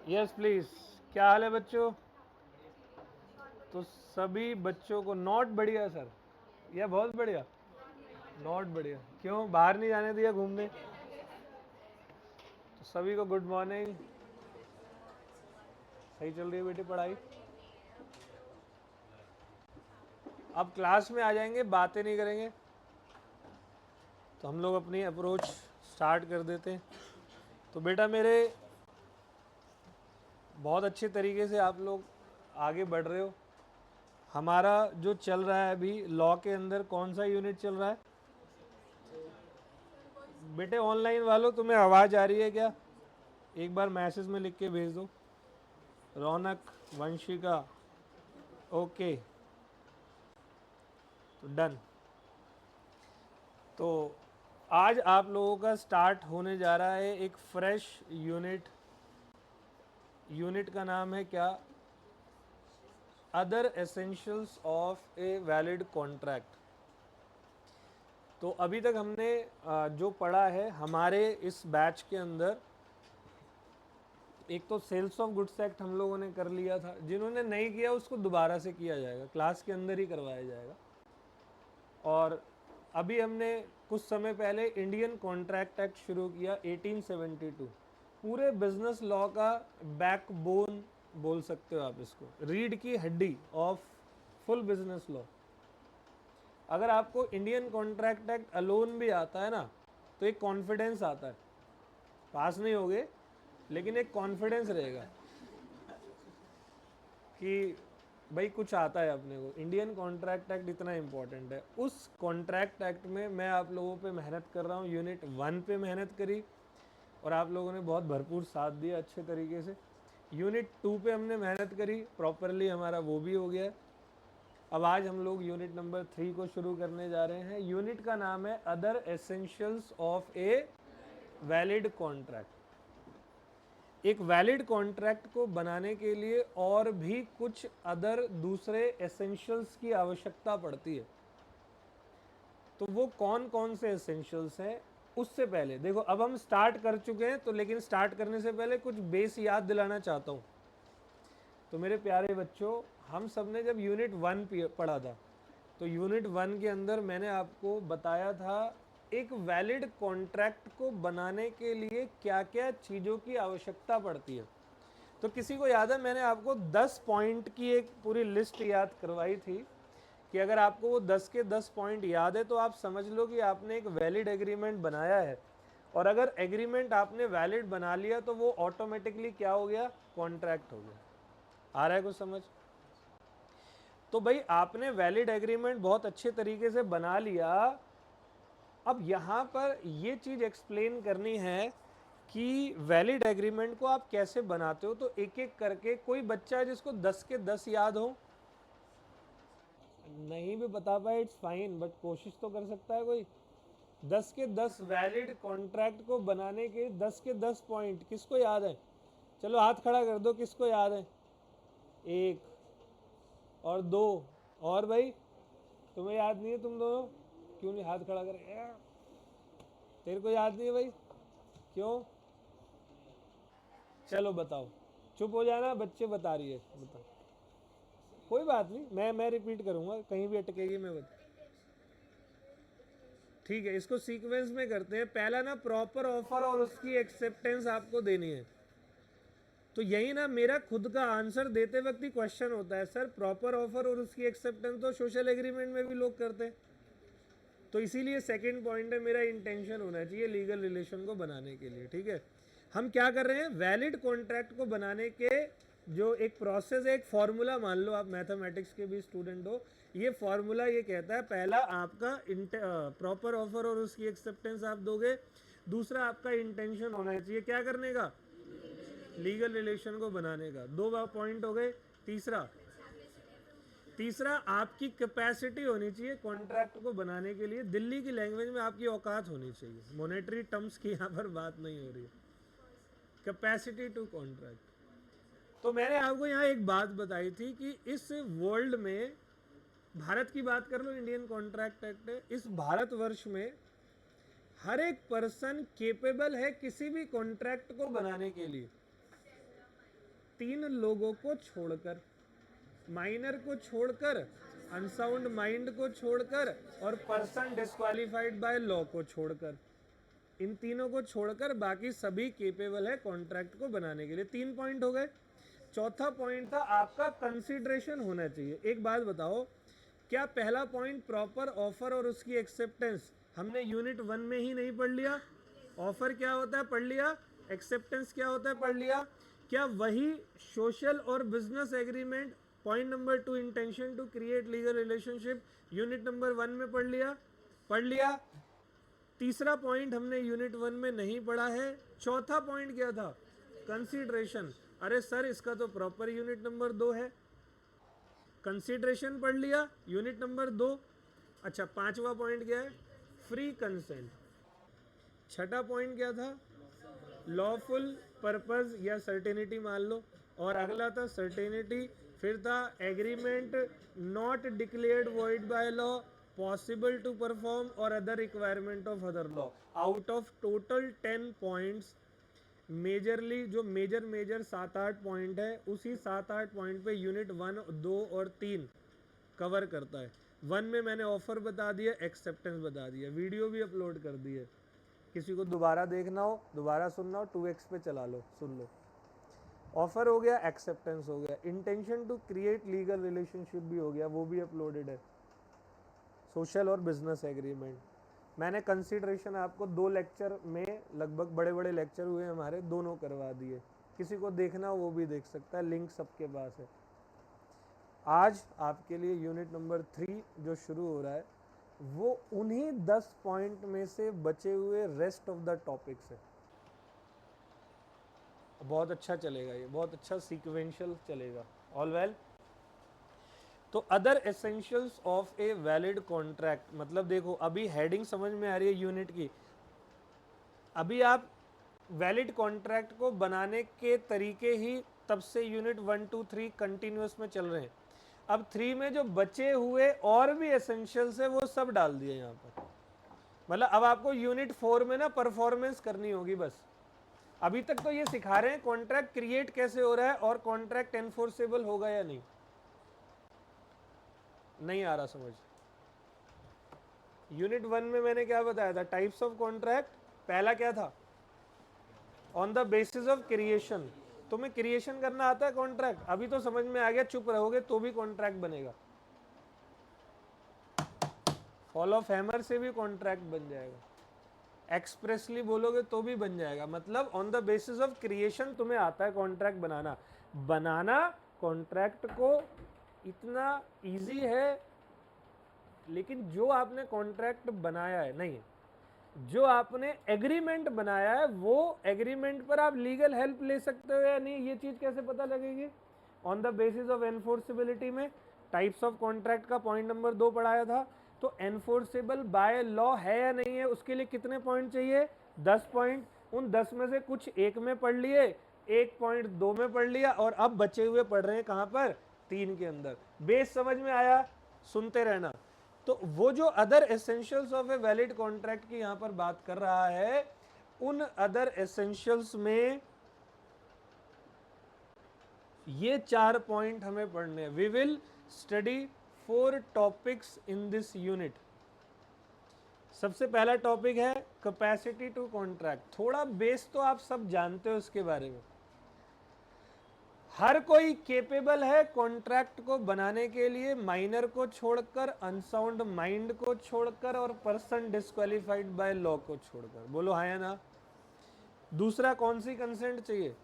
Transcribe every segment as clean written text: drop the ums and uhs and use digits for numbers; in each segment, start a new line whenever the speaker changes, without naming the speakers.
Yes please. क्या हाल है बच्चों? तो सभी बच्चों को नॉट बढ़िया सर, या बहुत बढ़िया? नॉट बढ़िया क्यों? बाहर नहीं जाने दिया घूमने? तो सभी को गुड मॉर्निंग। सही चल रही है बेटी पढ़ाई? अब क्लास में आ जाएंगे, बातें नहीं करेंगे। तो हम लोग अपनी अप्रोच स्टार्ट कर देते हैं। तो बेटा मेरे, बहुत अच्छे तरीके से आप लोग आगे बढ़ रहे हो। हमारा जो चल रहा है अभी लॉ के अंदर, कौन सा यूनिट चल रहा है बेटे? ऑनलाइन वालों, तुम्हें आवाज़ आ रही है क्या? एक बार मैसेज में लिख के भेज दो। रौनक, वंशिका, ओके, तो डन। तो आज आप लोगों का स्टार्ट होने जा रहा है एक फ्रेश यूनिट। यूनिट का नाम है क्या? Other essentials of a valid contract. तो अभी तक हमने जो पढ़ा है हमारे इस बैच के अंदर, एक तो सेल्स ऑफ गुड्स एक्ट हम लोगों ने कर लिया था। जिन्होंने नहीं किया उसको दोबारा से किया जाएगा, क्लास के अंदर ही करवाया जाएगा। और अभी हमने कुछ समय पहले इंडियन कॉन्ट्रैक्ट एक्ट शुरू किया 1872। पूरे बिजनेस लॉ का बैकबोन बोल सकते हो आप इसको, रीढ़ की हड्डी ऑफ फुल बिजनेस लॉ। अगर आपको इंडियन कॉन्ट्रैक्ट एक्ट अलोन भी आता है ना, तो एक कॉन्फिडेंस आता है। पास नहीं होगे लेकिन एक कॉन्फिडेंस रहेगा कि भाई कुछ आता है अपने को। इंडियन कॉन्ट्रैक्ट एक्ट इतना इंपॉर्टेंट है। उस कॉन्ट्रैक्ट एक्ट में मैं आप लोगों पे मेहनत कर रहा हूँ। यूनिट 1 पे मेहनत करी और आप लोगों ने बहुत भरपूर साथ दिया अच्छे तरीके से। यूनिट 2 पे हमने मेहनत करी प्रॉपरली, हमारा वो भी हो गया। अब आज हम लोग यूनिट नंबर 3 को शुरू करने जा रहे हैं। यूनिट का नाम है other essentials of a valid contract. एक वैलिड कॉन्ट्रैक्ट को बनाने के लिए और भी कुछ अदर दूसरे एसेंशियल्स की आवश्यकता पड़ती है। तो वो कौन कौन से एसेंशियल्स हैं? उससे पहले देखो, अब हम स्टार्ट कर चुके हैं तो, लेकिन स्टार्ट करने से पहले कुछ बेस याद दिलाना चाहता हूँ। तो मेरे प्यारे बच्चों, हम सब ने जब यूनिट 1 पढ़ा था, तो यूनिट 1 के अंदर मैंने आपको बताया था एक वैलिड कॉन्ट्रैक्ट को बनाने के लिए क्या क्या चीज़ों की आवश्यकता पड़ती है। तो किसी को याद है, मैंने आपको 10 पॉइंट की एक पूरी लिस्ट याद करवाई थी कि अगर आपको वो 10 के 10 पॉइंट याद है तो आप समझ लो कि आपने एक वैलिड एग्रीमेंट बनाया है। और अगर एग्रीमेंट आपने वैलिड बना लिया तो वो ऑटोमेटिकली क्या हो गया? कॉन्ट्रैक्ट हो गया। आ रहा है कुछ समझ? तो भाई आपने वैलिड एग्रीमेंट बहुत अच्छे तरीके से बना लिया। अब यहां पर ये चीज एक्सप्लेन करनी है कि वैलिड एग्रीमेंट को आप कैसे बनाते हो। तो एक एक करके, कोई बच्चा है जिसको 10 के 10 याद हो? नहीं भी बता पाए इट्स फाइन, बट कोशिश तो कर सकता है कोई। 10 के 10 वैलिड कॉन्ट्रैक्ट को बनाने के 10 के 10 पॉइंट किसको याद है? चलो हाथ खड़ा कर दो, किसको याद है? एक और दो और भाई, तुम्हें याद नहीं है? तुम दोनों क्यों नहीं हाथ खड़ा कर? तेरे को याद नहीं है भाई? क्यों? चलो बताओ। चुप हो जाना, बच्चे बता रही है, बताओ। कोई बात नहीं, मैं रिपीट करूंगा, कहीं भी अटकेगी मैं बता। ठीक है, इसको सीक्वेंस में करते हैं। पहला ना, प्रॉपर ऑफर और उसकी एक्सेप्टेंस आपको देनी है। तो यही ना मेरा खुद का आंसर देते वक्त ही क्वेश्चन होता है, सर प्रॉपर ऑफर और उसकी एक्सेप्टेंस तो सोशल एग्रीमेंट में भी लोग करते हैं। तो इसीलिए सेकंड पॉइंट है, मेरा इंटेंशन होना चाहिए लीगल रिलेशन को बनाने के लिए। ठीक है, हम क्या कर रहे हैं? वैलिड कॉन्ट्रैक्ट को बनाने के जो एक प्रोसेस है, एक फॉर्मूला मान लो, आप मैथमेटिक्स के भी स्टूडेंट हो। ये फॉर्मूला ये कहता है, पहला आपका प्रॉपर ऑफर और उसकी एक्सेप्टेंस आप दोगे। दूसरा आपका इंटेंशन होना चाहिए क्या करने का? लीगल रिलेशन को बनाने का। दो पॉइंट हो गए। तीसरा, तीसरा आपकी कैपेसिटी होनी चाहिए कॉन्ट्रैक्ट को बनाने के लिए। दिल्ली की लैंग्वेज में आपकी औकात होनी चाहिए। मॉनेटरी टर्म्स की यहाँ पर बात नहीं हो रही है। Capacity to contract. तो मैंने आपको यहाँ एक बात बताई थी कि इस वर्ल्ड में, भारत की बात कर लो, इंडियन कॉन्ट्रैक्ट एक्ट है, इस भारतवर्ष में हर एक पर्सन केपेबल है किसी भी कॉन्ट्रैक्ट को बनाने के लिए। तीन लोगों को छोड़कर, माइनर को छोड़कर, अनसाउंड माइंड को छोड़कर और पर्सन डिस्क्वालिफाइड बाय लॉ को छोड़कर, इन तीनों को छोड़कर बाकी सभी केपेबल है कॉन्ट्रैक्ट को बनाने के लिए। 3 पॉइंट हो गए। चौथा पॉइंट था आपका कंसीडरेशन होना चाहिए। एक बात बताओ, क्या पहला पॉइंट प्रॉपर ऑफर और उसकी एक्सेप्टेंस हमने यूनिट 1 में ही नहीं पढ़ लिया? ऑफर क्या होता है पढ़ लिया, एक्सेप्टेंस क्या होता है पढ़ लिया। क्या वही सोशल और business agreement point number 2 intention to create legal relationship unit number 1 में पढ़ लिया? पढ़ लिया। तीसरा पॉइंट हमने यूनिट 1 में नहीं पढ़ा है। चौथा पॉइंट क्या था? कंसीडरेशन। अरे सर इसका तो प्रॉपर यूनिट नंबर 2 है। कंसीडरेशन पढ़ लिया यूनिट नंबर 2। अच्छा, पांचवा पॉइंट क्या है? Free consent. छठा पॉइंट क्या था? लॉफुल पर्पस या सर्टेनिटी मान लो, और अगला था सर्टेनिटी, फिर था agreement not declared void by law, possible to perform और other requirement of other law. Out of total 10 points majorly जो मेजर 7-8 पॉइंट है, उसी 7-8 पॉइंट पे यूनिट 1, 2 और 3 कवर करता है। 1 में मैंने ऑफर बता दिया, एक्सेप्टेंस बता दिया, वीडियो भी अपलोड कर दी है, किसी को दोबारा देखना हो, दोबारा सुनना हो, 2x पे चला लो, सुन लो। ऑफर हो गया, एक्सेप्टेंस हो गया, intention to create legal relationship भी हो गया, वो भी अपलोडेड है, सोशल और बिजनेस एग्रीमेंट। मैंने कंसीडरेशन आपको 2 लेक्चर में, लगभग बड़े बड़े लेक्चर हुए हमारे, दोनों करवा दिए, किसी को देखना हो वो भी देख सकता है, लिंक सबके पास है। आज आपके लिए यूनिट नंबर 3 जो शुरू हो रहा है वो उन्हीं 10 पॉइंट में से बचे हुए रेस्ट ऑफ द टॉपिक्स है। बहुत अच्छा चलेगा, ये बहुत अच्छा सीक्वेंशियल चलेगा। All well. तो other essentials of a valid contract, मतलब देखो अभी हेडिंग समझ में आ रही है यूनिट की। अभी आप वैलिड कॉन्ट्रैक्ट को बनाने के तरीके ही तब से यूनिट 1, 2, 3 कंटिन्यूस में चल रहे हैं। अब 3 में जो बचे हुए और भी एसेंशियल्स है वो सब डाल दिए यहाँ पर। मतलब अब आपको यूनिट 4 में ना परफॉर्मेंस करनी होगी बस। अभी तक तो ये सिखा रहे हैं कॉन्ट्रैक्ट क्रिएट कैसे हो रहा है और कॉन्ट्रैक्ट एनफोर्सेबल होगा या नहीं। नहीं आ रहा समझ? यूनिट 1 में मैंने क्या बताया था? Types of contract. पहला क्या था? On the basis of creation. तुम्हें क्रिएशन करना आता है कॉन्ट्रैक्ट? अभी तो समझ में आ गया, चुप रहोगे तो भी कॉन्ट्रैक्ट बनेगा। फॉल ऑफ हैमर से भी कॉन्ट्रैक्ट बन जाएगा, एक्सप्रेसली बोलोगे तो भी बन जाएगा। मतलब on the basis of creation तुम्हें आता है कॉन्ट्रैक्ट बनाना कॉन्ट्रैक्ट को इतना इजी है। लेकिन जो आपने कॉन्ट्रैक्ट बनाया है, नहीं, जो आपने एग्रीमेंट बनाया है वो एग्रीमेंट पर आप लीगल हेल्प ले सकते हो या नहीं, ये चीज कैसे पता लगेगी? On the basis of enforceability में टाइप्स ऑफ कॉन्ट्रैक्ट का पॉइंट नंबर 2 पढ़ाया था। तो एनफोर्सेबल बाय लॉ है या नहीं है, उसके लिए कितने पॉइंट चाहिए? 10 पॉइंट। उन 10 में से कुछ एक में पढ़ लिए, 1 पॉइंट 2 में पढ़ लिया, और अब बचे हुए पढ़ रहे हैं कहां पर? 3 के अंदर। बेस समझ में आया? सुनते रहना। तो वो जो other essentials of a valid contract की यहां पर बात कर रहा है, उन अदर एसेंशियल्स में ये 4 पॉइंट हमें पढ़ने हैं। We will study 4 topics in this unit. सबसे पहला टॉपिक है कैपेसिटी टू कॉन्ट्रैक्ट। थोड़ा बेस तो आप सब जानते हो इसके बारे में। हर कोई केपेबल है कॉन्ट्रैक्ट को बनाने के लिए, माइनर को छोड़कर, अनसाउंड माइंड को छोड़कर और पर्सन डिस्क्वालिफाइड बाय लॉ को छोड़कर। बोलो हाँ या ना? दूसरा कौन सी कंसेंट चाहिए?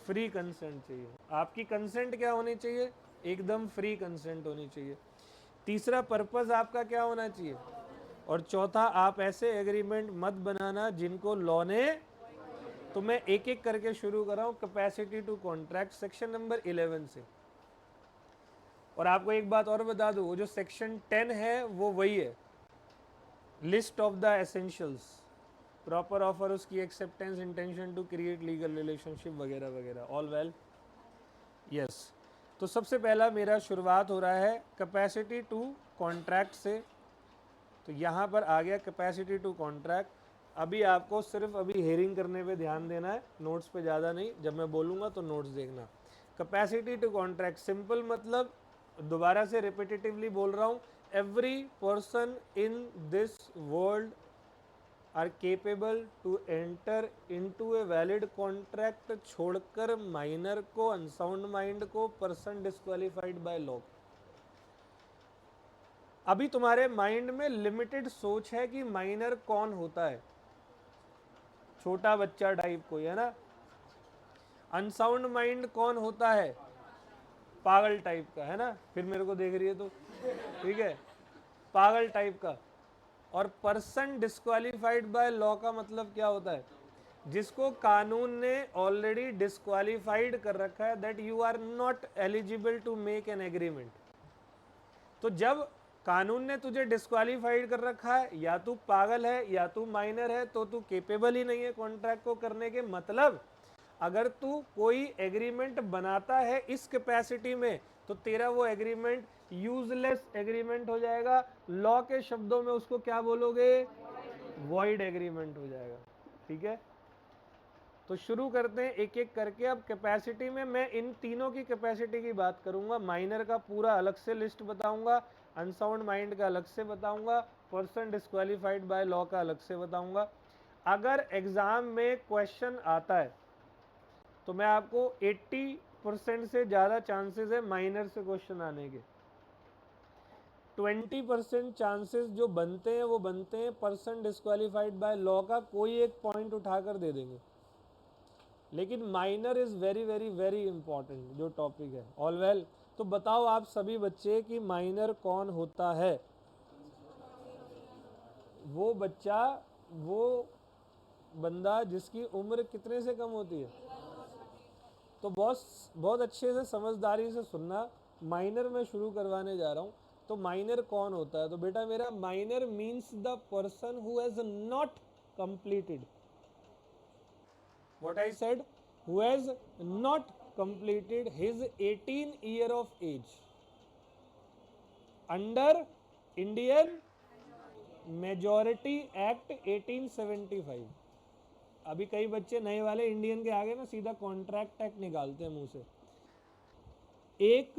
फ्री कंसेंट चाहिए। आपकी कंसेंट क्या होनी चाहिए? एकदम फ्री कंसेंट होनी चाहिए। तीसरा पर्पस आपका क्या होना चाहिए? और चौथा, आप ऐसे एग्रीमेंट मत बनाना जिनको लॉ ने, तो मैं एक एक करके शुरू कर रहा हूं। Capacity to contract section number 11 से। और आपको एक बात और बता दूं, वो जो सेक्शन 10 है वो वही है, list of the essentials, proper offer, उसकी acceptance, intention to create legal relationship वगैरह वगैरह। All well? यस। तो सबसे पहला मेरा शुरुआत हो रहा है कैपेसिटी टू कॉन्ट्रैक्ट से। तो यहाँ पर आ गया कैपेसिटी टू कॉन्ट्रैक्ट। अभी आपको सिर्फ अभी हेयरिंग करने पे ध्यान देना है, नोट्स पे ज़्यादा नहीं, जब मैं बोलूँगा तो नोट्स देखना। कैपेसिटी टू कॉन्ट्रैक्ट, सिंपल मतलब दोबारा से रिपीटेटिवली बोल रहा हूँ, every person in this world are capable to enter into a valid contract, छोड़कर माइनर को, अनसाउंड माइंड को, पर्सन डिस्क्वालिफाइड बाय लॉ। अभी तुम्हारे माइंड में लिमिटेड सोच है कि माइनर कौन होता है, छोटा बच्चा टाइप कोई है ना। अनसाउंड माइंड कौन होता है, पागल टाइप का है ना, फिर मेरे को देख रही है तो ठीक है, पागल टाइप का। और पर्सन डिस्क्वालिफाइड बाय लॉ का मतलब क्या होता है, जिसको कानून ने ऑलरेडी डिस्क्वालिफाइड कर रखा है, that you are not eligible to make an agreement. तो जब कानून ने तुझे डिस्क्वालिफाइड कर रखा है, या तू पागल है या तू माइनर है, तो तू केपेबल ही नहीं है कॉन्ट्रैक्ट को करने के। मतलब अगर तू कोई एग्रीमेंट बनाता है इस कैपेसिटी में, तो तेरा वो एग्रीमेंट यूजलेस एग्रीमेंट हो जाएगा। लॉ के शब्दों में उसको क्या बोलोगे, वॉइड एग्रीमेंट हो जाएगा। ठीक है, तो शुरू करते हैं एक एक करके। अब कैपेसिटी में मैं इन तीनों की कैपेसिटी की बात करूंगा, माइनर का पूरा अलग से लिस्ट बताऊंगा, अनसाउंड माइंड का अलग से बताऊंगा, पर्सन डिस्क्वालिफाइड बाय लॉ का अलग से बताऊंगा। अगर एग्जाम में क्वेश्चन आता है तो मैं आपको 80% से ज़्यादा चांसेस है माइनर से क्वेश्चन आने के, 20% चांसेस जो बनते हैं वो बनते हैं पर्सन डिस्क्वालिफाइड बाय लॉ का, कोई एक पॉइंट उठाकर दे देंगे। लेकिन minor is very very very important जो टॉपिक है। ऑल वेल, तो बताओ आप सभी बच्चे कि माइनर कौन होता है। वो बच्चा, वो बंदा जिसकी उम्र कितने से कम होती है। तो बॉस बहुत अच्छे से समझदारी से सुनना, माइनर में शुरू करवाने जा रहा हूँ। तो माइनर कौन होता है, तो बेटा मेरा minor means the person who has not completed, what I said, who has not completed his 18 year of age under Indian Majority Act 1875। अभी कई बच्चे नए वाले इंडियन के आगे ना सीधा कॉन्ट्रैक्ट एक्ट निकालते हैं मुंह से। एक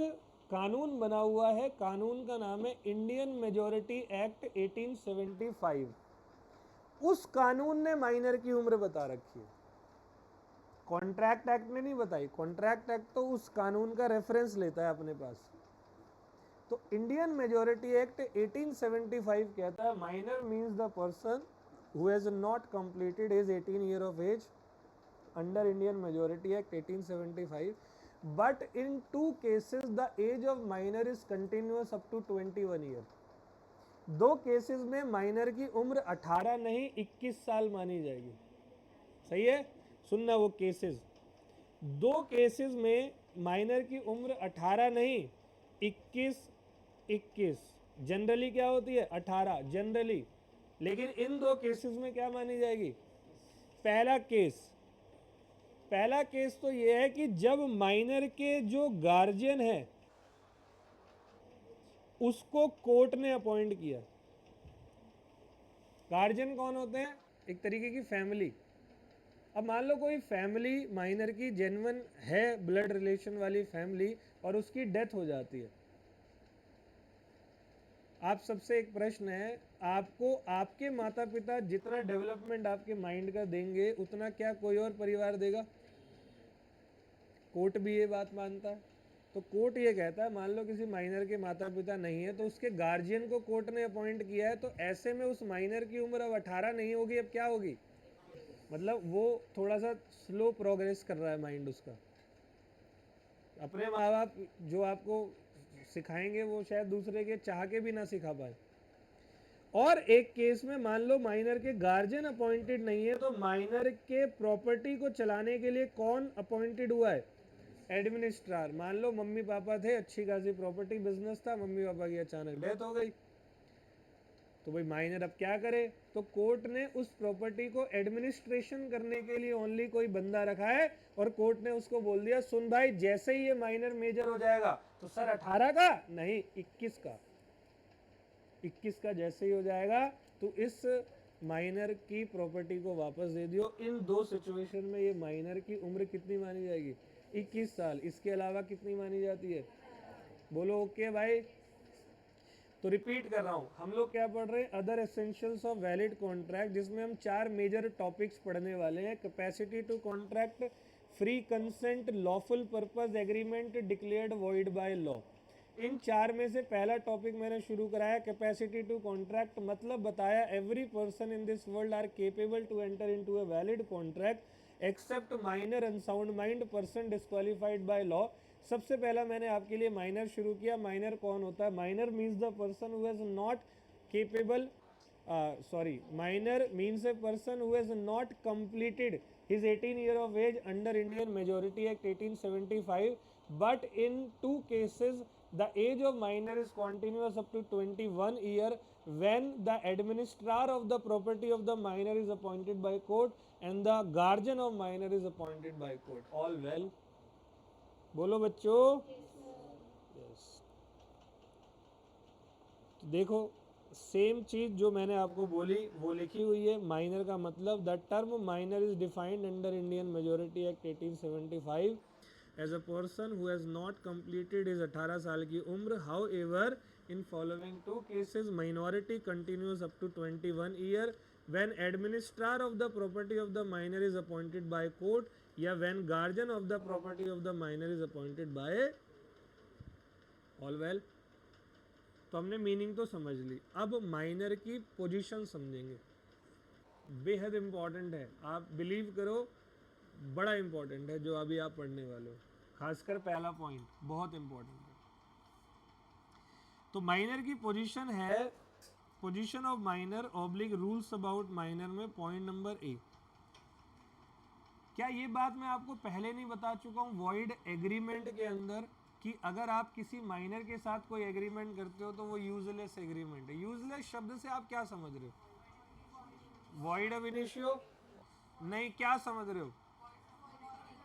कानून बना हुआ है, कानून का नाम है इंडियन मेजोरिटी एक्ट 1875। उस कानून ने माइनर की उम्र बता रखी है, कॉन्ट्रैक्ट एक्ट ने नहीं बताई। कॉन्ट्रैक्ट एक्ट तो उस कानून का रेफरेंस लेता है अपने पास। तो इंडियन मेजोरिटी एक्ट 1875 कहता है minor means the person who has not completed his 18 year of age under Indian majority act 1875, but in two cases the age of minor is continuous up to 21 year. दो cases में minor की उम्र 18 नहीं 21 साल मानी जाएगी। सही है, सुनना वो केसेस, दो केसेस में माइनर की उम्र 18 नहीं 21 जनरली क्या होती है 18 जनरली, लेकिन इन दो केसेस में क्या मानी जाएगी। पहला केस तो ये है कि जब माइनर के जो गार्जियन है उसको कोर्ट ने अपॉइंट किया। गार्जियन कौन होते हैं, एक तरीके की फैमिली। अब मान लो कोई फैमिली माइनर की जेन्युइन है, ब्लड रिलेशन वाली फैमिली, और उसकी डेथ हो जाती है। आप सबसे एक प्रश्न है, आपको आपके माता पिता जितना डेवलपमेंट आपके माइंड का देंगे उतना क्या कोई और परिवार देगा। कोर्ट भी ये बात मानता है। तो कोर्ट ये कहता है मान लो किसी माइनर के माता पिता नहीं है तो उसके गार्जियन को कोर्ट ने अपॉइंट किया है, तो ऐसे में उस माइनर की उम्र अब 18 नहीं होगी, अब क्या होगी। मतलब वो थोड़ा सा स्लो प्रोग्रेस कर रहा है माइंड उसका। अपने माँ बाप जो आपको सिखाएंगे वो शायद दूसरे के चाह के भी ना सिखा पाए। और एक केस में मान लो माइनर के गार्जियन अपॉइंटेड नहीं है, तो माइनर के प्रॉपर्टी को चलाने के लिए कौन अपॉइंटेड हुआ है, एडमिनिस्ट्रार। मान लो मम्मी पापा थे, अच्छी खासी प्रॉपर्टी बिजनेस था, मम्मी पापा की अचानक डेथ हो गई, तो भाई माइनर अब क्या करे। तो कोर्ट ने उस प्रॉपर्टी को एडमिनिस्ट्रेशन करने के लिए ओनली कोई बंदा रखा है, और कोर्ट ने उसको बोल दिया सुन भाई जैसे ही ये माइनर मेजर हो जाएगा, तो सर 18 का नहीं 21 का, 21 का जैसे ही हो जाएगा तो इस माइनर की प्रॉपर्टी को वापस दे दियो। इन दो सिचुएशन में ये माइनर की उम्र कितनी मानी जाएगी? 21 साल। इसके अलावा कितनी मानी जाती है? बोलो ओके भाई। तो रिपीट कर रहा हूँ, हम लोग क्या पढ़ रहे हैं? Other essentials of valid contract, जिसमें हम 4 मेजर टॉपिक्स पढ़ने वाले हैं। Capacity to contract, free consent, lawful purpose agreement, declared void by law. इन 4 में से पहला टॉपिक मैंने शुरू कराया कैपेसिटी टू कॉन्ट्रैक्ट। मतलब बताया every person in this world are capable to enter into a valid contract except minor unsound mind person disqualified by law. सबसे पहला मैंने आपके लिए माइनर शुरू किया। माइनर कौन होता है? Minor means the person who has not capable minor means a person who has not completed his 18 year of age under Indian Majority Act 1875, but in 2 cases the age of minor is continuous up to 21 year when the administrar of the property of the minor is appointed by court and the guardian of minor is appointed by court. All well? बोलो बच्चों। yes. तो देखो same चीज जो मैंने आपको बोली वो लिखी हुई है। माइनर का मतलब the term minor is defined under Indian majority act 1875 as a person who has not completed is 18 साल की उम्र। However in following 2 cases minority continues up to 21 year when administrator of the property of the minor is appointed by court या when guardian of the property of the minor is appointed by. All well? तो हमने meaning तो समझ ली, अब minor की position समझेंगे। बेहद important है, आप बिलीव करो बड़ा इंपॉर्टेंट है जो अभी आप पढ़ने वाले हो। खासकर पहला पॉइंट बहुत इंपॉर्टेंट है। तो माइनर की पोजीशन है, position of minor oblique rules about minor में पॉइंट नंबर ए। क्या ये बात मैं आपको पहले नहीं बता चुका हूँ वॉइड एग्रीमेंट के अंदर कि अगर आप किसी माइनर के साथ कोई एग्रीमेंट करते हो तो वो यूजलेस एग्रीमेंट है। यूजलेस शब्द से आप क्या समझ रहे हो? Void of initio? नहीं, क्या समझ रहे हो?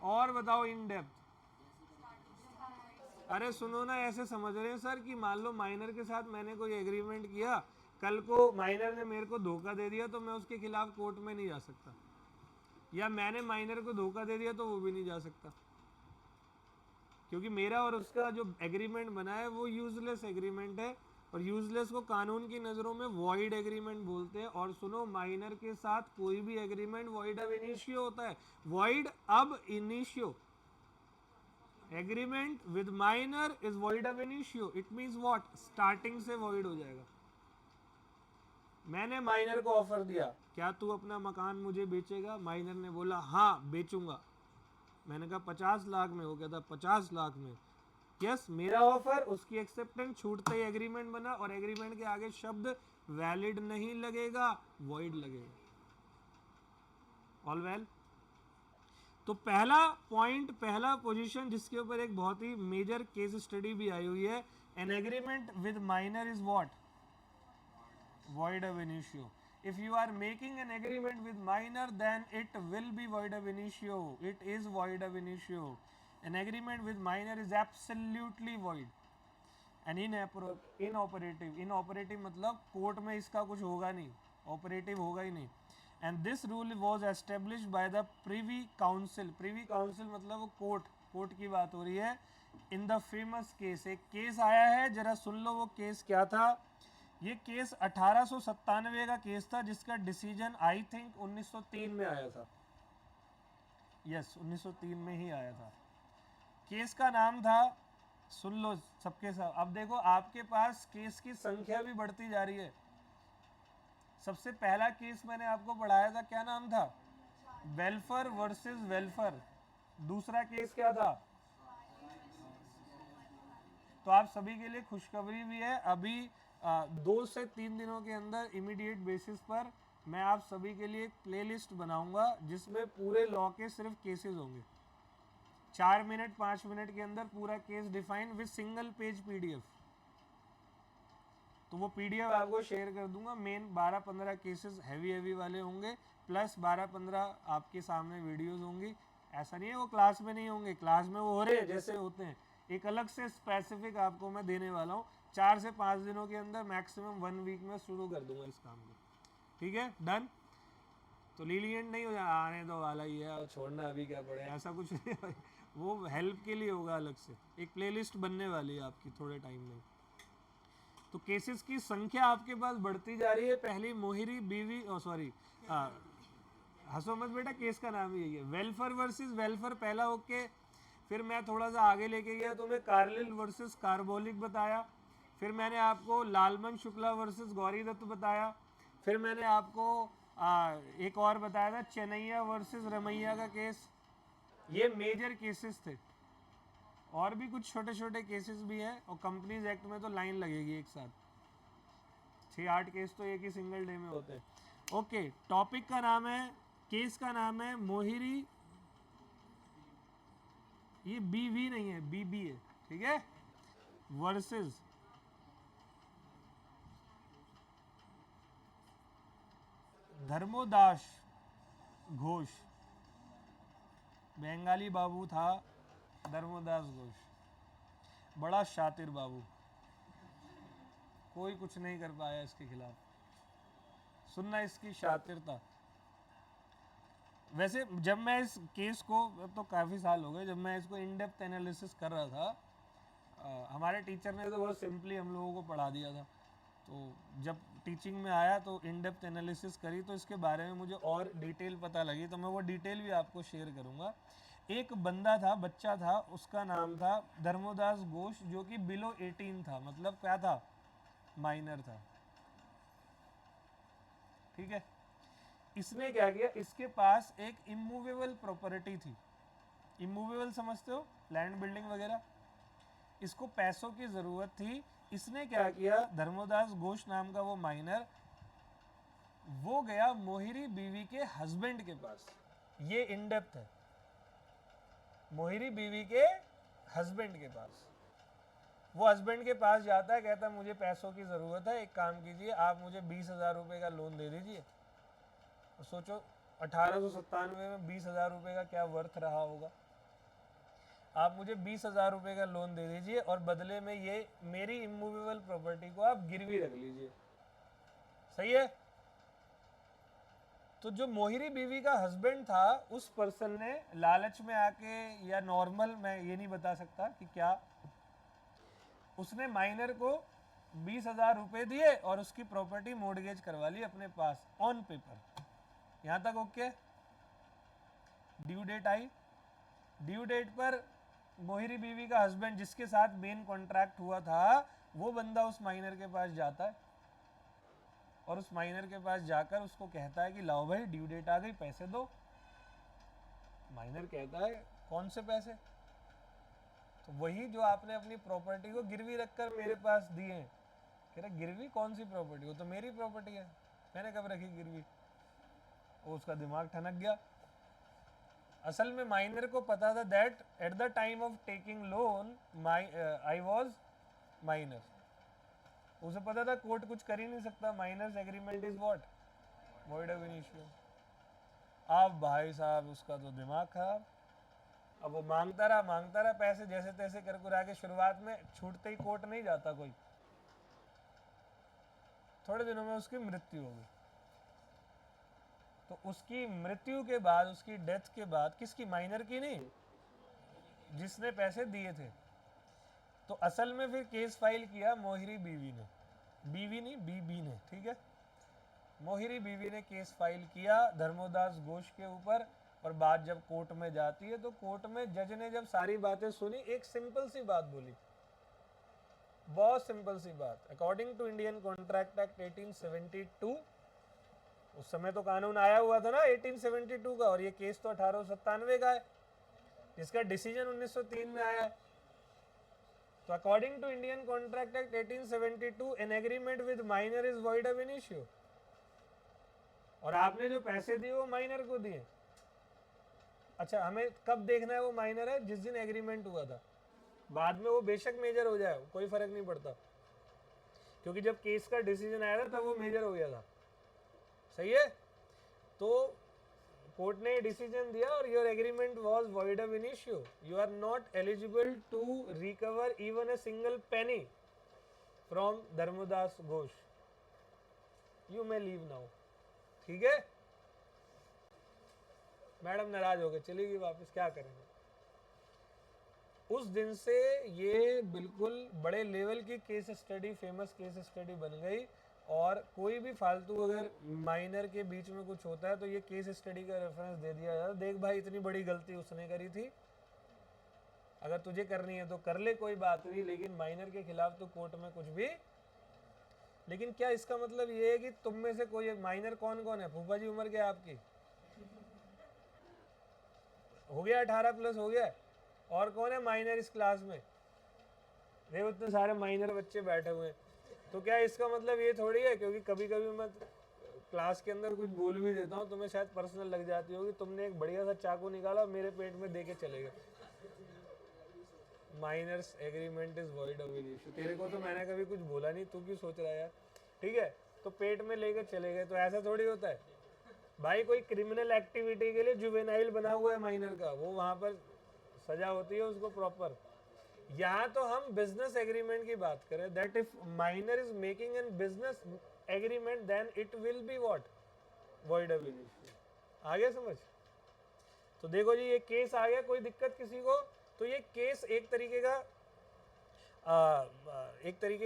और बताओ इन डेप्थ। अरे सुनो ना, ऐसे समझ रहे हैं सर कि मान लो माइनर के साथ मैंने कोई एग्रीमेंट किया, कल को माइनर ने मेरे को धोखा दे दिया तो मैं उसके खिलाफ कोर्ट में नहीं जा सकता, या मैंने माइनर को धोखा दे दिया तो वो भी नहीं जा सकता, क्योंकि मेरा और उसका जो एग्रीमेंट बना है वो यूजलेस एग्रीमेंट है। और यूजलेस को कानून की नज़रों में वॉइड एग्रीमेंट बोलते हैं। और सुनो, माइनर के साथ कोई भी एग्रीमेंट वॉइड अब इनिशियो होता है। Void ab initio agreement with minor is void ab initio. It means what? Starting से वॉइड हो जाएगा। मैंने माइनर को ऑफर दिया, क्या तू अपना मकान मुझे बेचेगा? माइनर ने बोला हाँ बेचूंगा। मैंने कहा 50 लाख में, हो गया था 50 लाख में। यस, मेरा ऑफर, उसकी एक्सेप्टेंस, छूटते ही एग्रीमेंट बना। और एग्रीमेंट के आगे शब्द वैलिड नहीं लगेगा, वॉइड लगेगा। All well? तो पहला पॉइंट, पहला पोजीशन जिसके ऊपर एक बहुत ही मेजर केस स्टडी भी आई हुई है, N agreement with minor is what? void ab initio. If you are making an agreement with minor, then it will be void ab initio. It is void ab initio. An agreement with minor is absolutely void and inoperative. Inoperative मतलब court में इसका कुछ होगा नहीं, operative होगा ही नहीं। And this rule was established by the Privy Council. Privy Council मतलब वो कोर्ट की बात हो रही है। In the famous case, एक केस आया है, जरा सुन लो वो केस क्या था। ये केस 1897 का केस था जिसका डिसीजन आई थिंक 1903 में आया था। यस, 1903 में ही आया था। केस का नाम था, सुन लो सबके साथ। अब देखो आपके पास केस की संख्या भी बढ़ती जा रही है। सबसे पहला केस मैंने आपको पढ़ाया था, क्या नाम था? Welfare versus welfare. दूसरा केस क्या था? तो आप सभी के लिए खुशखबरी भी है, अभी 2 से 3 दिनों के अंदर इमीडिएट बेसिस पर मैं आप सभी के लिए एक प्लेलिस्ट बनाऊंगा जिसमें पूरे लॉ के सिर्फ केसेस होंगे। 4 मिनट 5 मिनट के अंदर पूरा case define with single page PDF. तो वो पीडीएफ आपको शेयर कर दूंगा। मेन 12-15 केसेस हैवी वाले होंगे, प्लस 12-15 आपके सामने वीडियोस होंगी। ऐसा नहीं है वो क्लास में नहीं होंगे, क्लास में वो हो रहे हैं जैसे होते हैं। एक अलग से स्पेसिफिक आपको मैं देने वाला हूँ। 4 से 5 दिनों के अंदर, मैक्सिमम 1 वीक में शुरू कर दूंगा इस काम को। ठीक है, डन। तो लीलियंट नहीं हो जाए, आने दो वाला ही है और छोड़ना अभी क्या पड़े, ऐसा कुछ नहीं है। वो हेल्प के लिए होगा अलग से, एक प्लेलिस्ट बनने वाली है आपकी थोड़े टाइम में। तो केसेस की संख्या आपके पास बढ़ती जा रही है। पहली मोहिरी बीवी, सॉरी, हंसो मत बेटा, केस का नाम ही यही है, वेलफेयर वर्सेस वेलफेयर पहला, ओके। फिर मैं थोड़ा सा आगे लेके गया, तुम्हें कार्लिल वर्सेस कार्बोलिक बताया। फिर मैंने आपको लालमन शुक्ला वर्सेस गौरी दत्त बताया। फिर मैंने आपको एक और बताया था, चेन्नैया वर्सेस रमैया का केस। ये मेजर केसेस थे, और भी कुछ छोटे छोटे केसेस भी हैं, और कंपनीज एक्ट में तो लाइन लगेगी एक साथ, 6-8 केस तो एक ही सिंगल डे में होते हैं। ओके, टॉपिक का नाम है, केस का नाम है मोहिरी, ये बीवी नहीं है, बीबी है, ठीक है, वर्सेस धर्मोदास घोष। बंगाली बाबू था धर्मोदास घोष, बड़ा शातिर बाबू, कोई कुछ नहीं कर पाया इसके खिलाफ। सुनना इसकी शातिरता। वैसे जब मैं इस केस को, अब तो काफ़ी साल हो गए, जब मैं इसको इन डेप्थ एनालिसिस कर रहा था, हमारे टीचर ने तो बहुत सिंपली हम लोगों को पढ़ा दिया था। तो जब टीचिंग में आया तो इन डेप्थ एनालिसिस करी, तो इसके बारे में मुझे और डिटेल पता लगी, तो मैं वो डिटेल भी आपको शेयर करूँगा। एक बंदा था, बच्चा था, उसका नाम था धर्मोदास घोष, जो कि बिलो 18 था, मतलब क्या था, माइनर था, ठीक है। इसने क्या किया, इसके पास एक इमूवेबल प्रॉपर्टी थी। इमूवेबल समझते हो, लैंड बिल्डिंग वगैरह। इसको पैसों की जरूरत थी। इसने क्या किया, धर्मोदास घोष नाम का वो माइनर, वो गया मोहिरी बीवी के हस्बैंड के पास। ये इन डेप्थ है, मोहिरी बीवी के हस्बैंड के पास। वो हस्बैंड के पास जाता है, कहता है मुझे पैसों की ज़रूरत है, एक काम कीजिए, आप मुझे 20,000 रुपये का लोन दे दीजिए। सोचो 1897 में 20,000 रुपये का क्या वर्थ रहा होगा। आप मुझे 20,000 रुपये का लोन दे दीजिए और बदले में ये मेरी इमूवेबल प्रॉपर्टी को आप गिरवी रख लीजिए। सही है। तो जो मोहिरी बीवी का हस्बैंड था, उस पर्सन ने लालच में आके, या नॉर्मल, मैं ये नहीं बता सकता कि क्या, उसने माइनर को 20,000 रुपये दिए और उसकी प्रॉपर्टी मोर्टगेज करवा ली अपने पास ऑन पेपर। यहां तक ओके। ड्यू डेट आई, ड्यू डेट पर मोहिरी बीवी का हस्बैंड, जिसके साथ मेन कॉन्ट्रैक्ट हुआ था, वो बंदा उस माइनर के पास जाता है और उस माइनर के पास जाकर उसको कहता है कि लाओ भाई ड्यू डेट आ गई, पैसे दो। माइनर कहता है कौन से पैसे, तो वही जो आपने अपनी प्रॉपर्टी को गिरवी रखकर मेरे पास दिए हैं। कह रहे गिरवी कौन सी प्रॉपर्टी, वो तो मेरी प्रॉपर्टी है, मैंने कब रखी गिरवी। वो उसका दिमाग ठनक गया। असल में माइनर को पता था that at the time of taking loan I was minor. उसे पता था कोर्ट कुछ कर ही नहीं सकता, minor's agreement is what, void of initio. अब भाई साहब उसका तो दिमाग खराब। अब वो मांगता रहा पैसे, जैसे तैसे कर कुरा के, शुरुआत में छूटते ही कोर्ट नहीं जाता कोई। थोड़े दिनों में उसकी मृत्यु हो गई। तो उसकी मृत्यु के बाद, उसकी डेथ के बाद, किसकी, माइनर की नहीं, जिसने पैसे दिए थे। तो असल में फिर केस फाइल किया मोहिरी बीवी ने, बीवी नहीं बीबी ने, ठीक है। मोहिरी बीवी ने केस फाइल किया धर्मोदास घोष के ऊपर। और बात जब कोर्ट में जाती है, तो कोर्ट में जज ने जब सारी बातें सुनी, एक सिंपल सी बात बोली, बहुत सिंपल सी बात। According to Indian contract act 1872, उस समय तो कानून आया हुआ था ना 1872 का, और ये केस तो 1897 का है, जिसका डिसीजन 1903 में आया है। तो according to Indian contract act 1872, an agreement with minor is void of initio. और आपने जो पैसे दिए वो माइनर को दिए। अच्छा, हमें कब देखना है वो माइनर है, जिस दिन एग्रीमेंट हुआ था। बाद में वो बेशक मेजर हो जाए, कोई फर्क नहीं पड़ता, क्योंकि जब केस का डिसीजन आया था तब वो मेजर हो गया था। सही है। तो कोर्ट ने डिसीजन दिया और your agreement was void of initio, you are not eligible to recover even a single penny from Dharmodas Ghosh, you may leave now. ठीक है, मैडम नाराज हो गए, चली गई वापस, क्या करेंगे। उस दिन से ये बिल्कुल बड़े लेवल की case study, famous case study बन गई। और कोई भी फालतू अगर माइनर के बीच में कुछ होता है तो ये केस स्टडी का रेफरेंस दे दिया जाता है, देख भाई इतनी बड़ी गलती उसने करी थी, अगर तुझे करनी है तो कर ले, कोई बात नहीं, लेकिन माइनर के खिलाफ तो कोर्ट में कुछ भी। लेकिन क्या इसका मतलब ये है कि तुम में से कोई माइनर कौन कौन है? फूफा जी उम्र क्या आपकी हो गया? 18+ हो गया। और कौन है माइनर इस क्लास में? देखो इतने सारे माइनर बच्चे बैठे हुए हैं। तो क्या इसका मतलब ये थोड़ी है क्योंकि कभी कभी मैं क्लास के अंदर कुछ बोल भी देता हूँ, तुम्हें शायद पर्सनल लग जाती होगी, तुमने एक बढ़िया सा चाकू निकाला और मेरे पेट में दे के चले गए, minor's agreement is void of initio. तेरे को तो मैंने कभी कुछ बोला नहीं, तू क्यों सोच रहा है यार? ठीक है, तो पेट में लेके चले गए, तो ऐसा थोड़ी होता है भाई। कोई क्रिमिनल एक्टिविटी के लिए जुवेनाइल बना हुआ है माइनर का, वो वहां पर सजा होती है उसको प्रॉपर। यहाँ तो हम बिजनेस एग्रीमेंट की बात करें, that if minor is making an business agreement then it will be what? Void of initio. आ गया समझ? तो देखो जी ये केस आ गया, कोई दिक्कत किसी को? तो ये केस एक तरीके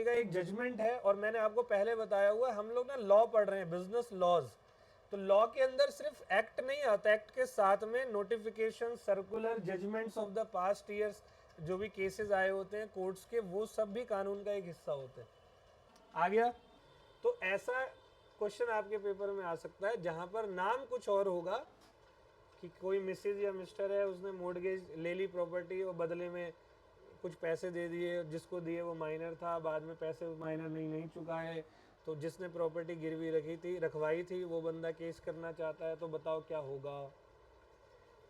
का एक जजमेंट है। और मैंने आपको पहले बताया हुआ, हम लोग ना लॉ पढ़ रहे हैं, बिजनेस लॉज। तो लॉ के अंदर सिर्फ एक्ट नहीं आता, एक्ट के साथ में notification, circular, judgements of the past years, जो भी केसेस आए होते हैं कोर्ट्स के, वो सब भी कानून का एक हिस्सा होते हैं। आ गया? तो ऐसा क्वेश्चन आपके पेपर में आ सकता है जहां पर नाम कुछ और होगा कि कोई मिसेज या मिस्टर है, उसने मोर्गेज ले ली प्रॉपर्टी और बदले में कुछ पैसे दे दिए, जिसको दिए वो माइनर था, बाद में पैसे माइनर नहीं चुकाए, तो जिसने प्रॉपर्टी गिरवी रखवाई थी वो बंदा केस करना चाहता है, तो बताओ क्या होगा?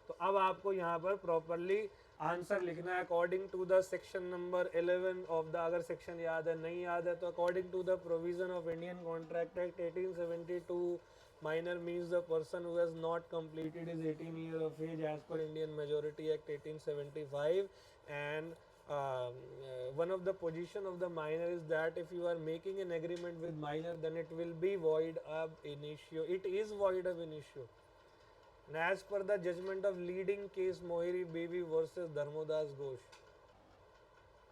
तो अब आपको यहाँ पर प्रॉपरली आंसर लिखना है according to the section number 11 of the, अगर सेक्शन याद है, नहीं याद है तो according to the provision of Indian contract act 1872, minor means the person who has not completed his 18 year of age as per Indian Majority Act 1875. And one of the position of the minor is that if you are making an agreement with minor, then it will be void ab initio. It is void ab initio. And as per the judgment of leading case Mohiri Baby versus Dharmodas Ghosh,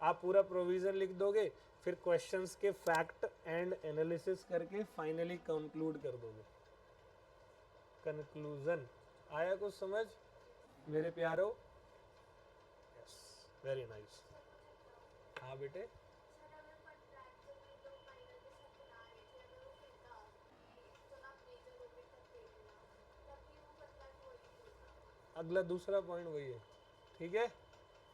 आप पूरा provision लिख दोगे, फिर questions के fact and analysis करके finally conclude कर दोगे। Conclusion आया कुछ समझ मेरे प्यारो? Yes, very nice. हाँ बेटे, अगला दूसरा पॉइंट वही है, ठीक है।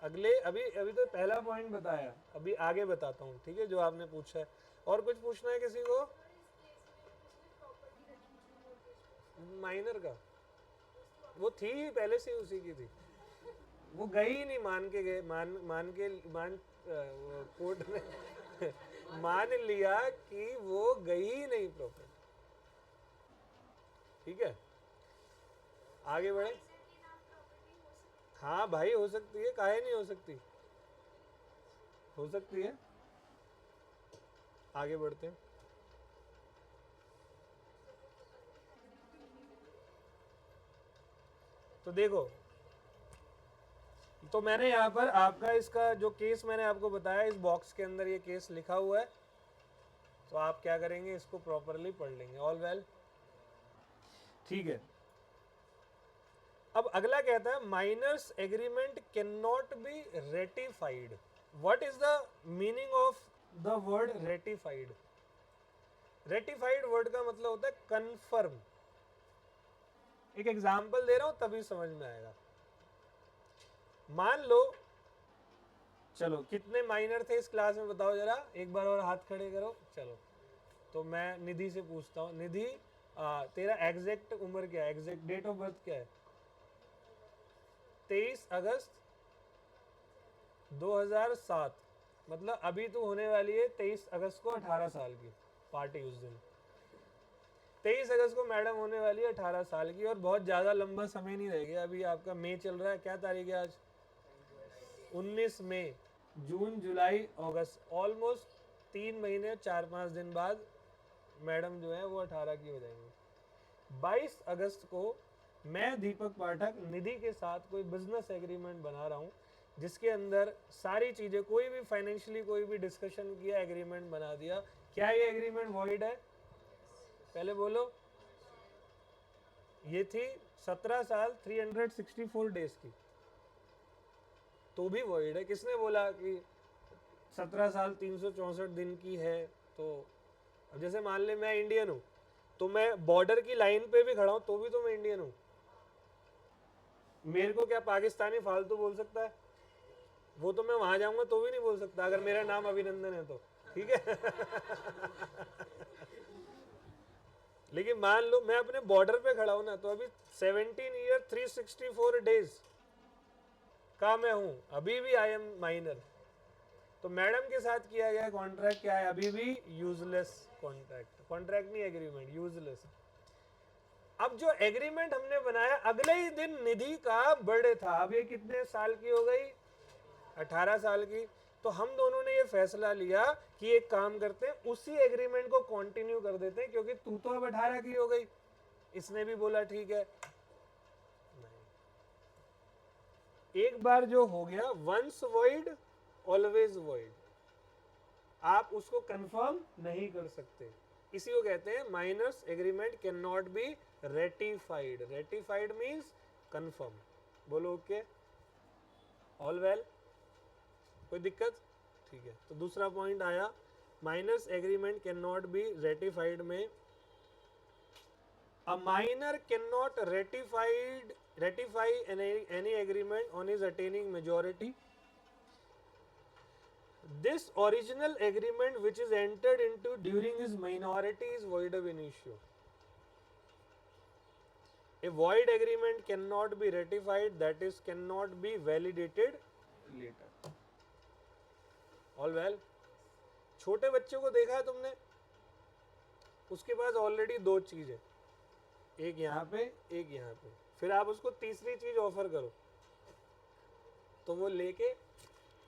अगले अभी अभी तो पहला पॉइंट बताया, अभी आगे बताता हूँ, ठीक है, जो आपने पूछा है। और कुछ पूछना है किसी को? माइनर का वो थी ही पहले से उसी की थी, वो गई ही नहीं, मान के गए, मान कोर्ट ने मान लिया कि वो गई ही नहीं प्रॉपर्टी। ठीक है, आगे बढ़े। हाँ भाई हो सकती है, काहे नहीं हो सकती, हो सकती है। आगे बढ़ते हैं। तो देखो, तो मैंने यहाँ पर आपका इसका जो केस मैंने आपको बताया, इस बॉक्स के अंदर ये केस लिखा हुआ है, तो आप क्या करेंगे, इसको प्रॉपरली पढ़ लेंगे। ऑल वेल, ठीक है। अब अगला कहता है minor's agreement can not be ratified. What is the meaning of the word ratified? Ratified word का मतलब होता है कन्फर्म। एक एग्जाम्पल दे रहा हूं तभी समझ में आएगा। मान लो, चलो कितने माइनर थे इस क्लास में बताओ जरा, एक बार और हाथ खड़े करो। चलो, तो मैं निधि से पूछता हूँ। निधि, तेरा एग्जैक्ट उम्र क्या है, एग्जैक्ट डेट ऑफ बर्थ क्या है? 23 अगस्त 2007, मतलब अभी तो होने वाली है 23 अगस्त को 18 साल की पार्टी। उस दिन 23 अगस्त को मैडम होने वाली है 18 साल की, और बहुत ज़्यादा लंबा समय नहीं रह गया। अभी आपका मई चल रहा है, क्या तारीख है आज? 19 मई। जून, जुलाई, अगस्त, ऑलमोस्ट 3 महीने 4-5 दिन बाद मैडम जो है वो 18 की हो जाएंगी। 22 अगस्त को मैं दीपक पाठक निधि के साथ कोई बिजनेस एग्रीमेंट बना रहा हूँ जिसके अंदर सारी चीजें, कोई भी फाइनेंशियली कोई भी डिस्कशन किया, एग्रीमेंट बना दिया, क्या ये एग्रीमेंट वॉइड है? पहले बोलो। ये थी 17 साल 364 डेज की, तो भी वॉइड है। किसने बोला कि 17 साल 364 दिन की है? तो अब जैसे मान ले मैं इंडियन हूं, तो मैं बॉर्डर की लाइन पे भी खड़ा हूं तो भी तो मैं इंडियन हूं। मेरे को क्या पाकिस्तानी फालतू बोल सकता है? वो तो मैं वहां जाऊंगा तो भी नहीं बोल सकता अगर मेरा नाम अभिनंदन है तो, ठीक है। लेकिन मान लो मैं अपने बॉर्डर पे खड़ा हूं ना, तो अभी 17 ईयर 364 डेज का मैं हूं, अभी भी आई एम माइनर। तो मैडम के साथ किया गया कॉन्ट्रैक्ट क्या है? अभी भी यूजलेस कॉन्ट्रैक्ट, कॉन्ट्रैक्ट नहीं एग्रीमेंट, यूजलेस। अब जो एग्रीमेंट हमने बनाया, अगले ही दिन निधि का बर्थडे था। अब ये कितने साल की हो गई? 18 साल की। तो हम दोनों ने ये फैसला लिया कि एक काम करते हैं, उसी एग्रीमेंट को कंटिन्यू कर देते हैं, क्योंकि तू तो अब 18 की हो गई। इसने भी बोला ठीक है। नहीं, एक बार जो हो गया, वंस वॉइड ऑलवेज वॉइड, आप उसको कंफर्म नहीं कर सकते। इसी को कहते हैं minor's agreement can not be ratified. Ratified means confirm. बोलो ओके, ऑल वेल, कोई दिक्कत? ठीक है। तो दूसरा पॉइंट आया, minor's agreement can not be ratified में a minor can not ratify any agreement on his attaining majority. This original agreement which is entered into during his minority is void ab initio. A void agreement cannot be ratified, that is cannot be validated later. All well? छोटे बच्चे को देखा है तुमने? उसके पास already दो चीज है, एक यहाँ पे एक यहाँ पे, फिर आप उसको तीसरी चीज ऑफर करो तो वो लेके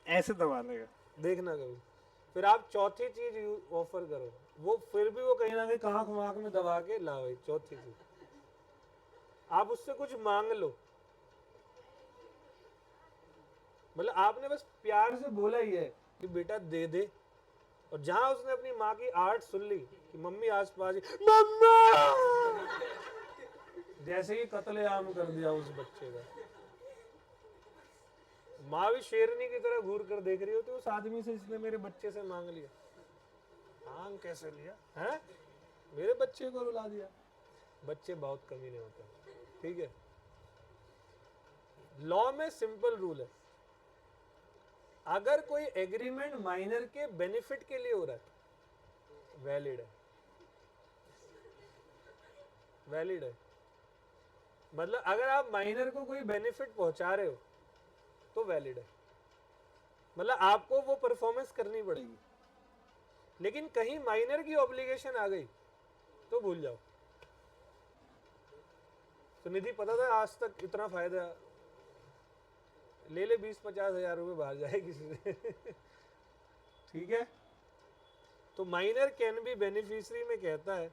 ऐसे दबा देगा, देखना कभी। फिर आप चौथी चीज ऑफर करो, वो फिर भी वो कहीं ना कहीं आंख वाँख में दबा के ला भाई चौथी चीज। आप उससे कुछ मांग लो, मतलब आपने बस प्यार से बोला ही है कि बेटा दे दे, और जहां उसने अपनी माँ की आर्ट सुन ली कि मम्मी आस पास, मम्मा, जैसे ही कत्लेआम कर दिया उस बच्चे का। माँ भी शेरनी की तरह घूर कर देख रही होती, उस आदमी से जिसने मेरे बच्चे से मांग लिया। मांग कैसे लिया है? मेरे बच्चे को रुला दिया। बच्चे बहुत कमीने होते हैं, ठीक है। लॉ में सिंपल रूल है, अगर कोई एग्रीमेंट माइनर के बेनिफिट के लिए हो रहा है, वैलिड है, वैलिड है। मतलब अगर आप माइनर को कोई बेनिफिट पहुंचा रहे हो तो वैलिड है, मतलब आपको वो परफॉर्मेंस करनी पड़ेगी। लेकिन कहीं माइनर की ऑब्लिगेशन आ गई तो भूल जाओ। तो निधि पता था आज तक इतना फायदा, ले ले 20-50 हजार रुपए बाहर जाए किसी से। ठीक है। तो माइनर कैन बी बेनिफिशियरी में कहता है,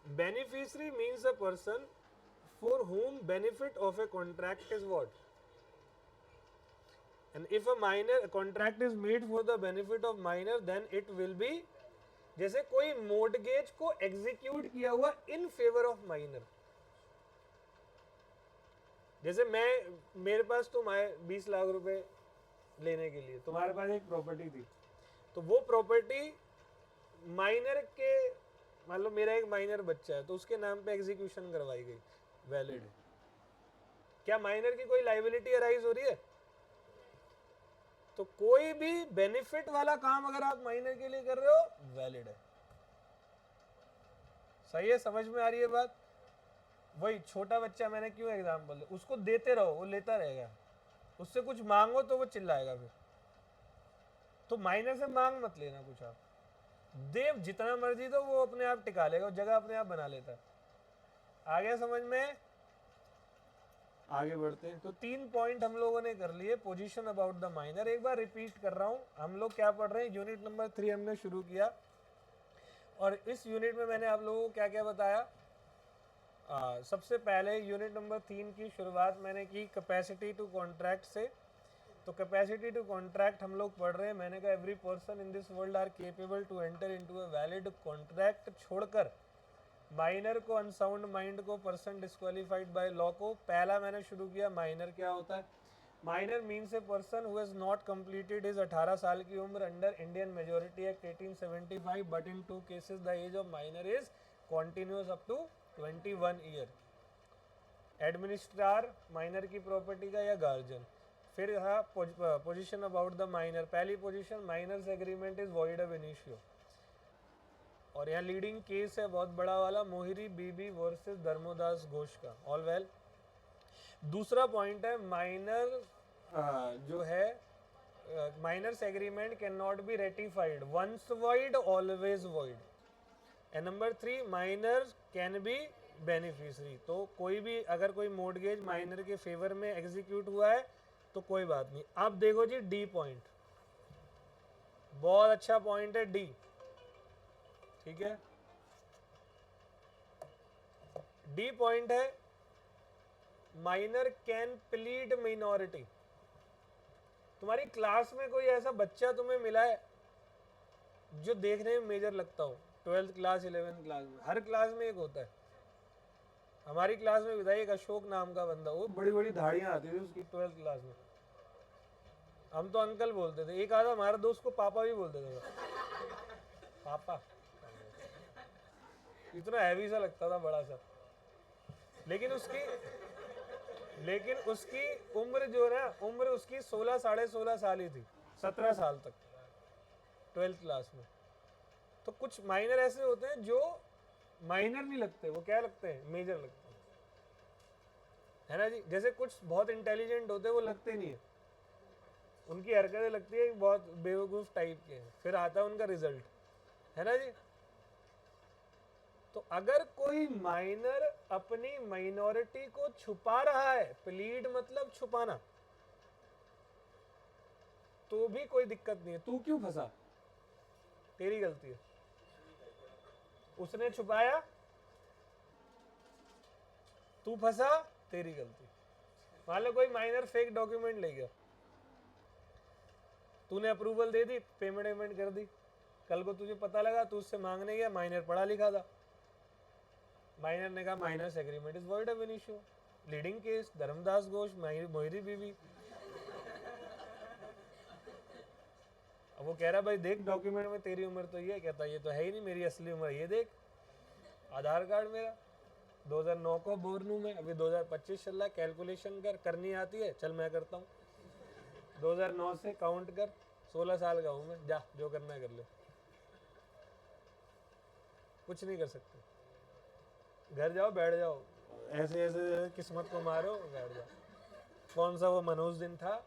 beneficiary means a person for whom benefit of a contract is what? And if a minor contract is made for the benefit of minor, then it will be, जैसे कोई mortgage को execute किया हुआ in favour of minor. जैसे मेरे पास तुम आए 20 लाख रुपए लेने के लिए, तुम्हारे पास एक प्रॉपर्टी थी, तो वो प्रॉपर्टी माइनर के, मान लो मेरा एक माइनर बच्चा है तो उसके नाम पे एग्जीक्यूशन करवाई गई, वैलिड है। क्या माइनर की कोई लाइबिलिटी अराइज हो रही है? तो कोई भी बेनिफिट वाला काम अगर आप माइनर के लिए कर रहे हो, वैलिड है। सही है? समझ में आ रही है बात? वही छोटा बच्चा, मैंने क्यों एग्जांपल, उसको देते रहो, वो लेता रहेगा, उससे कुछ मांगो तो वो चिल्लाएगा फिर। तो माइनर से मांग मत लेना कुछ, आप देव जितना मर्जी दो, वो अपने आप टिका लेगा, वो जगह अपने आप बना लेता है। आ गया समझ में? आगे बढ़ते हैं। तो 3 पॉइंट हम लोगों ने कर लिए, पोजीशन अबाउट द माइनर। एक बार रिपीट कर रहा हूं, हम लोग क्या पढ़ रहे हैं, यूनिट नंबर 3 हमने शुरू किया। और इस यूनिट में मैंने आप लोगों को क्या क्या बताया। सबसे पहले यूनिट नंबर 3 की शुरुआत मैंने की कैपेसिटी टू कॉन्ट्रैक्ट से। तो कैपेसिटी टू कॉन्ट्रैक्ट हम लोग पढ़ रहे हैं। मैंने कहा every person in this world are capable to enter into a valid contract, छोड़कर माइनर को, अनसाउंड माइंड को, पर्सन डिस्क्वालीफाइड बाय लॉ को। पहला मैंने शुरू किया माइनर क्या होता है। Minor means a person who has not completed his 18 साल की उम्र under Indian majority act 1875, but in 2 cases the age of minor is continues up to 21 year. Administrator minor की प्रॉपर्टी का या गार्जियन। फिर है पोजीशन अबाउट द माइनर। पहली position, minor's agreement is void of initio. और यहाँ leading case है बहुत बड़ा वाला, मोहिरी बीबी वर्सेस धर्मोदास घोष का। All well. दूसरा पॉइंट है माइनर जो है minor's agreement can not be ratified, once void always void. And number 3, minor can be beneficiary. तो कोई भी अगर कोई मोर्टगेज माइनर के फेवर में एग्जीक्यूट हुआ है तो कोई बात नहीं। अब देखो जी डी पॉइंट, बहुत अच्छा पॉइंट है डी, ठीक है। डी पॉइंट है माइनर कैन प्लीड मिनॉरिटी। तुम्हारी क्लास में कोई ऐसा बच्चा तुम्हें मिला है जो देखने में मेजर लगता हो, 12th क्लास 11th क्लास में? हर क्लास में एक होता है। हमारी क्लास में बताइए एक अशोक नाम का बंदा, वो बड़ी बड़ी धाड़ियां आती थी उसकी 12th क्लास में। हम तो अंकल बोलते थे, एक आधा हमारा दोस्त को पापा भी बोलते थे। पापा इतना हैवी सा लगता था, बड़ा सा। लेकिन उसकी उम्र जो है, उम्र उसकी 16 साढ़े 16 साल ही थी, 17 साल तक 12th क्लास में। तो कुछ माइनर ऐसे होते हैं जो माइनर नहीं लगते, वो क्या लगते हैं, मेजर लगते हैं, है ना जी। जैसे कुछ बहुत इंटेलिजेंट होते हैं, वो लगते नहीं है, उनकी हरकतें लगती है बहुत बेवकूफ टाइप के हैं, फिर आता है उनका रिजल्ट, है ना जी। तो अगर कोई माइनर अपनी माइनॉरिटी को छुपा रहा है, प्लीड मतलब छुपाना, तो भी कोई दिक्कत नहीं है। तू क्यों फंसा, तेरी गलती है। उसने छुपाया, तू फंसा, तेरी गलती। मान लो कोई माइनर फेक डॉक्यूमेंट ले गया, तूने अप्रूवल दे दी, पेमेंट कर दी, कल को तुझे पता लगा तू उससे मांगने गया, माइनर पढ़ा लिखा था, माइनर ने कहा minor's agreement is void of initio. Leading case Dharmodas Ghosh, Mohori Bibi. अब वो कह रहा भाई देख डॉक्यूमेंट में तेरी उम्र तो ये, कहता ये तो है ही नहीं, मेरी असली उम्र ये देख, आधार कार्ड मेरा 2009 को बोर्न हूँ मैं, अभी 2025 चल रहा है, कैलकुलेशन करनी आती है, चल मैं करता हूँ, 2009 से काउंट कर, 16 साल का हूँ मैं, जा जो करना है कर ले। कुछ नहीं कर सकते, घर जाओ बैठ जाओ, ऐसे ऐसे किस्मत को मारो बैठ जाओ। कौन सा वो मनोज दिन था।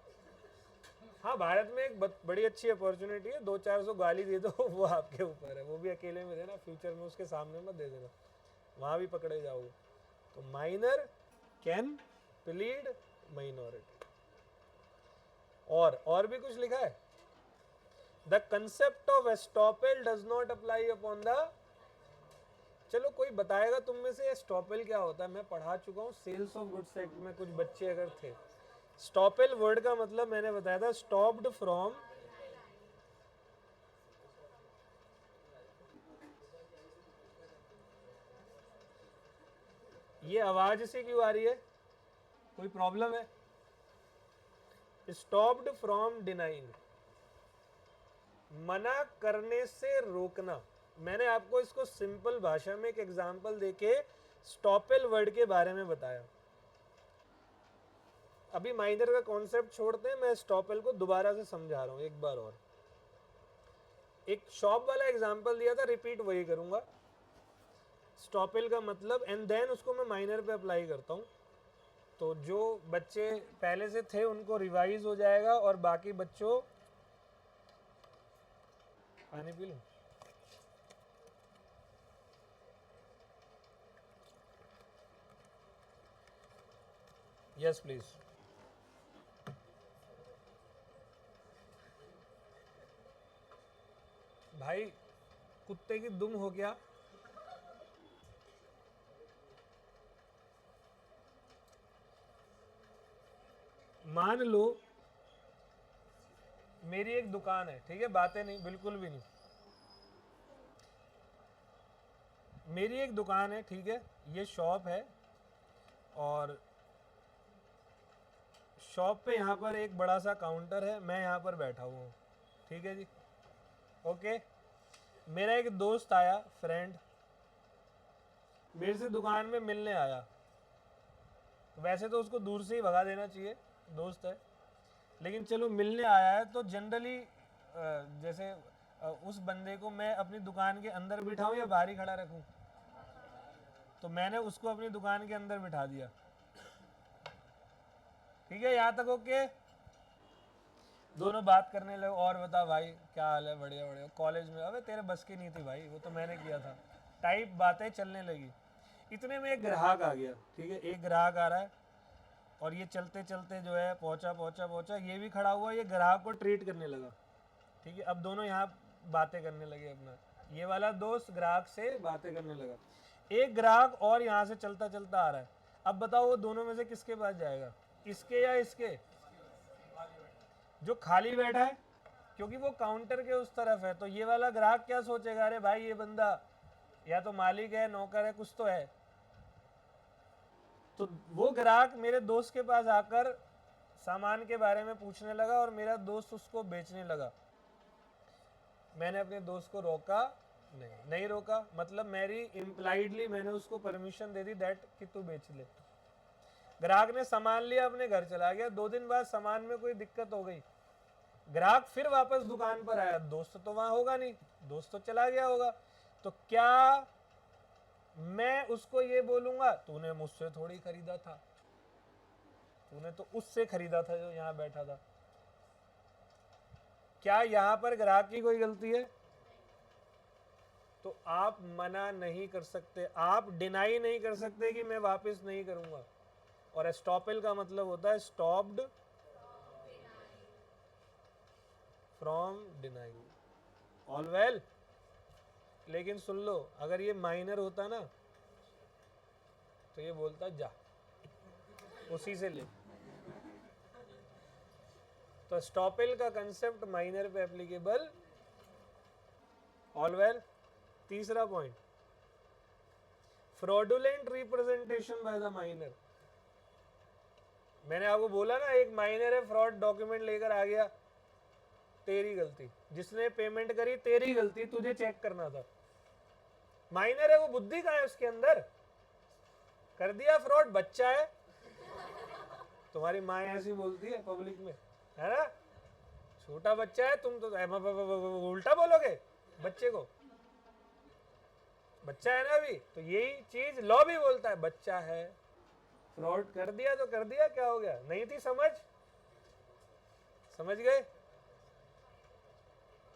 हाँ, भारत में एक बड़ी अच्छी अपॉर्चुनिटी है, 200-400 गाली दे दो, वो आपके ऊपर है, वो भी अकेले में देना, फ्यूचर में उसके सामने मत दे देना, वहाँ भी पकड़े जाओगे। तो माइनर कैन प्लीड माइनॉरिटी। और भी कुछ लिखा है, the concept of estoppel does not apply upon the. चलो कोई बताएगा तुम में से एस्टॉपेल क्या होता है, मैं पढ़ा चुका हूँ सेल्स ऑफ गुड्स एक्ट में, कुछ बच्चे अगर थे। स्टॉपेल वर्ड का मतलब मैंने बताया था, स्टॉप्ड फ्रॉम, ये आवाज से क्यों आ रही है, कोई प्रॉब्लम है? स्टॉप्ड फ्रॉम डिनाइंग, मना करने से रोकना। मैंने आपको इसको सिंपल भाषा में एक एग्जांपल देके स्टॉपेल वर्ड के बारे में बताया। अभी माइनर का कॉन्सेप्ट छोड़ते हैं, मैं स्टॉपेल को दोबारा से समझा रहा हूं एक बार और। एक शॉप वाला एग्जांपल दिया था, रिपीट वही करूंगा। स्टॉपेल का मतलब, एंड देन उसको मैं माइनर पे अप्लाई करता हूं, तो जो बच्चे पहले से थे उनको रिवाइज हो जाएगा, और बाकी बच्चों, पानी पी लो। Yes please. भाई कुत्ते की दुम हो क्या? मान लो मेरी एक दुकान है, ठीक है, बातें नहीं, बिल्कुल भी नहीं। मेरी एक दुकान है, ठीक है, ये शॉप है, और शॉप पे यहाँ पर एक बड़ा सा काउंटर है, मैं यहाँ पर बैठा हुआ हूँ, ठीक है जी, ओके। मेरा एक दोस्त आया, फ्रेंड, मेरे से दुकान में मिलने आया। वैसे तो उसको दूर से ही भगा देना चाहिए, दोस्त है, लेकिन चलो मिलने आया है तो जनरली जैसे उस बंदे को मैं अपनी दुकान के अंदर बिठाऊं या बाहर ही खड़ा रखूं, तो मैंने उसको अपनी दुकान के अंदर बिठा दिया, ठीक है, यहाँ तक ओके। दोनों बात करने लगे, और बता भाई क्या हाल है, बढ़िया बढ़िया, कॉलेज में, अबे तेरे बस की नहीं थी भाई, वो तो मैंने किया था, टाइप बातें चलने लगी। इतने में एक ग्राहक आ गया, ठीक है, एक ग्राहक आ रहा है, और ये चलते चलते जो है पहुंचा पहुंचा पहुंचा, ये भी खड़ा हुआ, ये ग्राहक को ट्रीट करने लगा, ठीक है। अब दोनों यहाँ बातें करने लगे, अपना ये वाला दोस्त ग्राहक से बातें करने लगा। एक ग्राहक और यहाँ से चलता चलता आ रहा है। अब बताओ वो दोनों में से किसके पास जाएगा, इसके या इसके? जो खाली बैठा है, क्योंकि वो काउंटर के उस तरफ है। तो ये वाला ग्राहक क्या सोचेगा, अरे भाई ये बंदा या तो मालिक है, नौकर है, कुछ तो है। तो वो ग्राहक मेरे दोस्त के पास आकर सामान के बारे में पूछने लगा, और मेरा दोस्त उसको बेचने लगा। मैंने अपने दोस्त को रोका नहीं रोका, मतलब मेरी इम्प्लाइडली मैंने उसको परमिशन दे दी दैट कि तू बेच ले। ग्राहक ने सामान लिया, अपने घर चला गया। 2 दिन बाद सामान में कोई दिक्कत हो गई, ग्राहक फिर वापस दुकान पर आया, दोस्त तो वहां होगा नहीं, दोस्त तो चला गया होगा। तो क्या मैं उसको ये बोलूंगा तूने मुझसे थोड़ी खरीदा था, तूने तो उससे खरीदा था जो यहाँ बैठा था? क्या यहाँ पर ग्राहक की कोई गलती है? तो आप मना नहीं कर सकते, आप डिनाई नहीं कर सकते कि मैं वापस नहीं करूंगा। और एस्टॉपल का मतलब होता है stopped from denying. All well. लेकिन सुन लो, अगर ये माइनर होता ना तो ये बोलता जा उसी से ले। तो स्टॉपल का कंसेप्ट माइनर पे एप्लीकेबल। All well. तीसरा point, fraudulent representation by the minor. मैंने आपको बोला ना, एक माइनर है, फ्रॉड डॉक्यूमेंट लेकर आ गया, तेरी गलती, जिसने पेमेंट करी तेरी गलती, तुझे चेक करना था। माइनर है, वो बुद्धि कहाँ है उसके अंदर? कर दिया फ्रॉड, बच्चा है। तुम्हारी माँ ऐसी बोलती है पब्लिक में, है ना, छोटा बच्चा है, तुम तो उल्टा बोलोगे बच्चे को, बच्चा है ना अभी। तो यही चीज लॉ भी बोलता है, बच्चा है, फ्रॉड कर दिया तो कर दिया, क्या हो गया, नहीं थी समझ, समझ गए?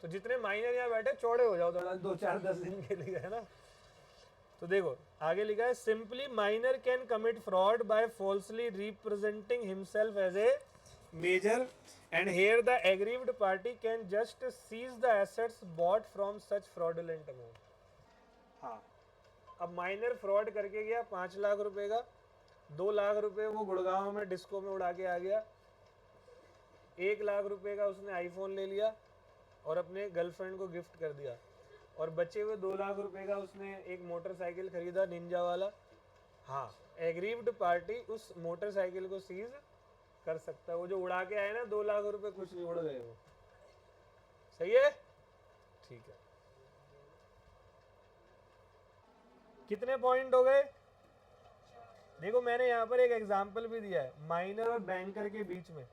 तो जितने माइनर यहाँ बैठे चौड़े हो जाओ थोड़ा, 2-4-10 दिन के लिए, है ना। तो देखो आगे लिखा है, simply minor can commit fraud by falsely representing himself as a major, and here the aggrieved party can just seize the assets bought from such fraudulent amount. हाँ, अब माइनर फ्रॉड करके गया 5 लाख रुपए का, 2 लाख रुपए वो गुड़गांव में डिस्को में उड़ा के आ गया, 1 लाख रुपए का उसने आईफोन ले लिया और अपने गर्लफ्रेंड को गिफ्ट कर दिया, और बचे हुए 2 लाख रुपए का उसने एक मोटरसाइकिल खरीदा निंजा वाला। हाँ, एग्रीव्ड पार्टी उस मोटरसाइकिल को सीज कर सकता है। वो जो उड़ा के आए ना 2 लाख रुपए, कुछ नहीं, उड़ गए वो। सही है, ठीक है। कितने पॉइंट हो गए? देखो मैंने यहाँ पर एक एग्जाम्पल भी दिया है, माइनर और बैंकर के बीच में।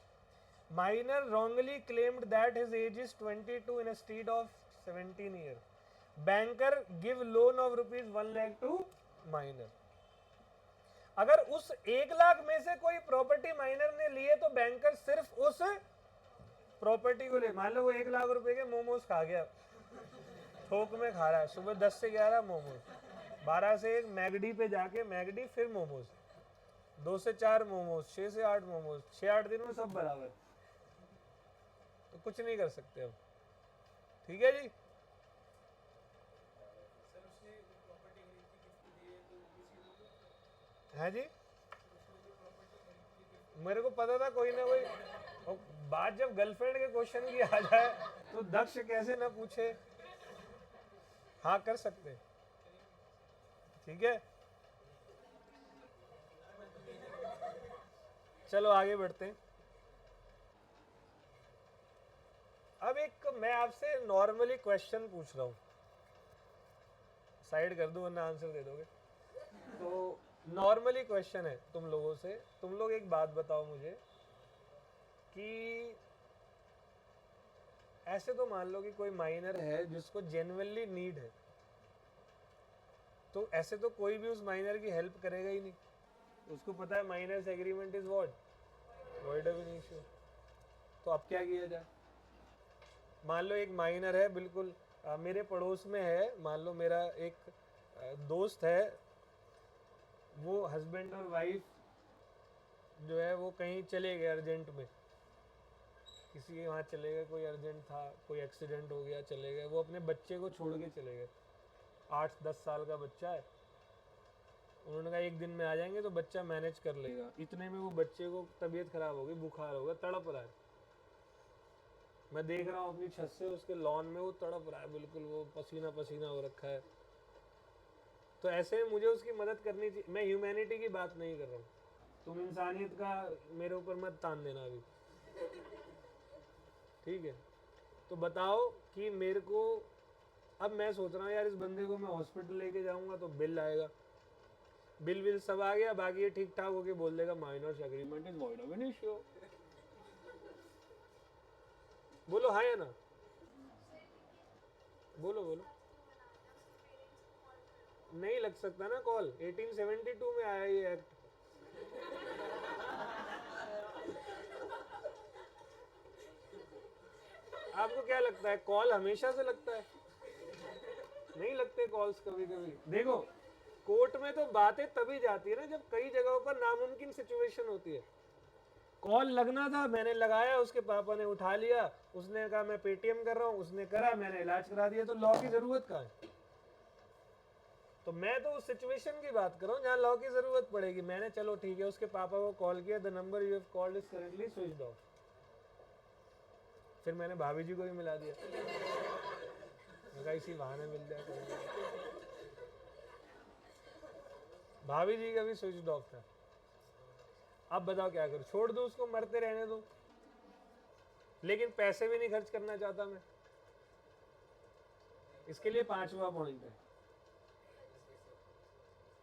Minor wrongly claimed that his age is 22 instead of 17 year. Banker give loan of rupees 1 lakh to minor. अगर उस 1 लाख में से कोई प्रॉपर्टी माइनर ने लिए तो बैंकर सिर्फ उस प्रॉपर्टी को ले। मान लो वो 1 लाख रुपए के मोमोज खा गया, थोक में खा रहा है, सुबह 10 से 11 मोमोज, 12 से 1 मैगडी पे जाके मैगडी फिर मोमोज, 2 से 4 मोमोज, 6 से 8 मोमोज, 6-8 दिन में सब बराबर, तो कुछ नहीं कर सकते अब। ठीक है जी। है जी, मेरे को पता था कोई ना कोई, और बात जब गर्लफ्रेंड के क्वेश्चन की आ जाए तो दक्ष कैसे ना पूछे। हाँ कर सकते, ठीक है, चलो आगे बढ़ते हैं। अब एक मैं आपसे नॉर्मली क्वेश्चन पूछ रहा हूँ, साइड कर दूं वरना आंसर दे दोगे। तो नॉर्मली क्वेश्चन है तुम लोगों से, तुम लोग एक बात बताओ मुझे कि ऐसे तो मान लो कि कोई माइनर है जिसको जेन्युइनली नीड है, तो ऐसे तो कोई भी उस माइनर की हेल्प करेगा ही नहीं, उसको पता है minor's agreement is what, void of initio. तो अब क्या किया जाए? मान लो एक माइनर है बिल्कुल मेरे पड़ोस में है, मान लो मेरा एक दोस्त है, वो हस्बैंड और वाइफ जो है वो कहीं चले गए अर्जेंट में, किसी के वहाँ चले गए, कोई अर्जेंट था, कोई एक्सीडेंट हो गया, चले गए, वो अपने बच्चे को छोड़ के चले गए, 8-10 साल का बच्चा है। उन्होंने कहा एक दिन में आ जाएंगे तो बच्चा मैनेज कर लेगा। इतने में वो बच्चे को तबीयत खराब हो गई, बुखार हो गया, तड़प रहा है। मैं देख रहा हूँ अपनी छत से उसके लॉन में वो तड़प रहा है, बिल्कुल वो पसीना पसीना हो रखा है। तो ऐसे में मुझे उसकी मदद करनी चाहिए। मैं ह्यूमैनिटी की बात नहीं कर रहा हूँ, तुम इंसानियत का मेरे ऊपर मत तान देना अभी, ठीक है। तो बताओ कि मेरे को, अब मैं सोच रहा हूँ यार इस बंदे को मैं हॉस्पिटल लेके जाऊंगा तो बिल आएगा, बिल सब आ गया, बाकी ये ठीक ठाक होके बोल देगा minor's agreement is void of initio. बोलो हाँ या ना, बोलो बोलो। नहीं लग सकता ना कॉल, 1872 में आया ये एक्ट। आपको क्या लगता है कॉल हमेशा से लगता है? नहीं लगते कॉल्स, कभी कभी देखो कोर्ट में तो बातें तभी जाती है ना जब कई जगहों पर नामुमकिन सिचुएशन होती है। कॉल लगना था, मैंने लगाया, उसके पापा ने उठा लिया, उसने कहा मैं पेटीएम कर रहा हूँ, उसने करा, मैंने इलाज करा दिया, तो लॉ की जरूरत कहाँ है? तो मैं तो उस सिचुएशन की बात कर रहा हूँ जहाँ लॉ की जरूरत पड़ेगी। मैंने चलो ठीक है उसके पापा को कॉल किया, the number you have called is currently switched off. फिर मैंने भाभी जी को भी मिला दिया, मैं इसी बहाने मिल जाए। भाभी जी का भी स्विच ऑफ था। अब बताओ क्या करूं, छोड़ दो उसको, मरते रहने दो, लेकिन पैसे भी नहीं खर्च करना चाहता मैं। इसके लिए 5वां पॉइंट है,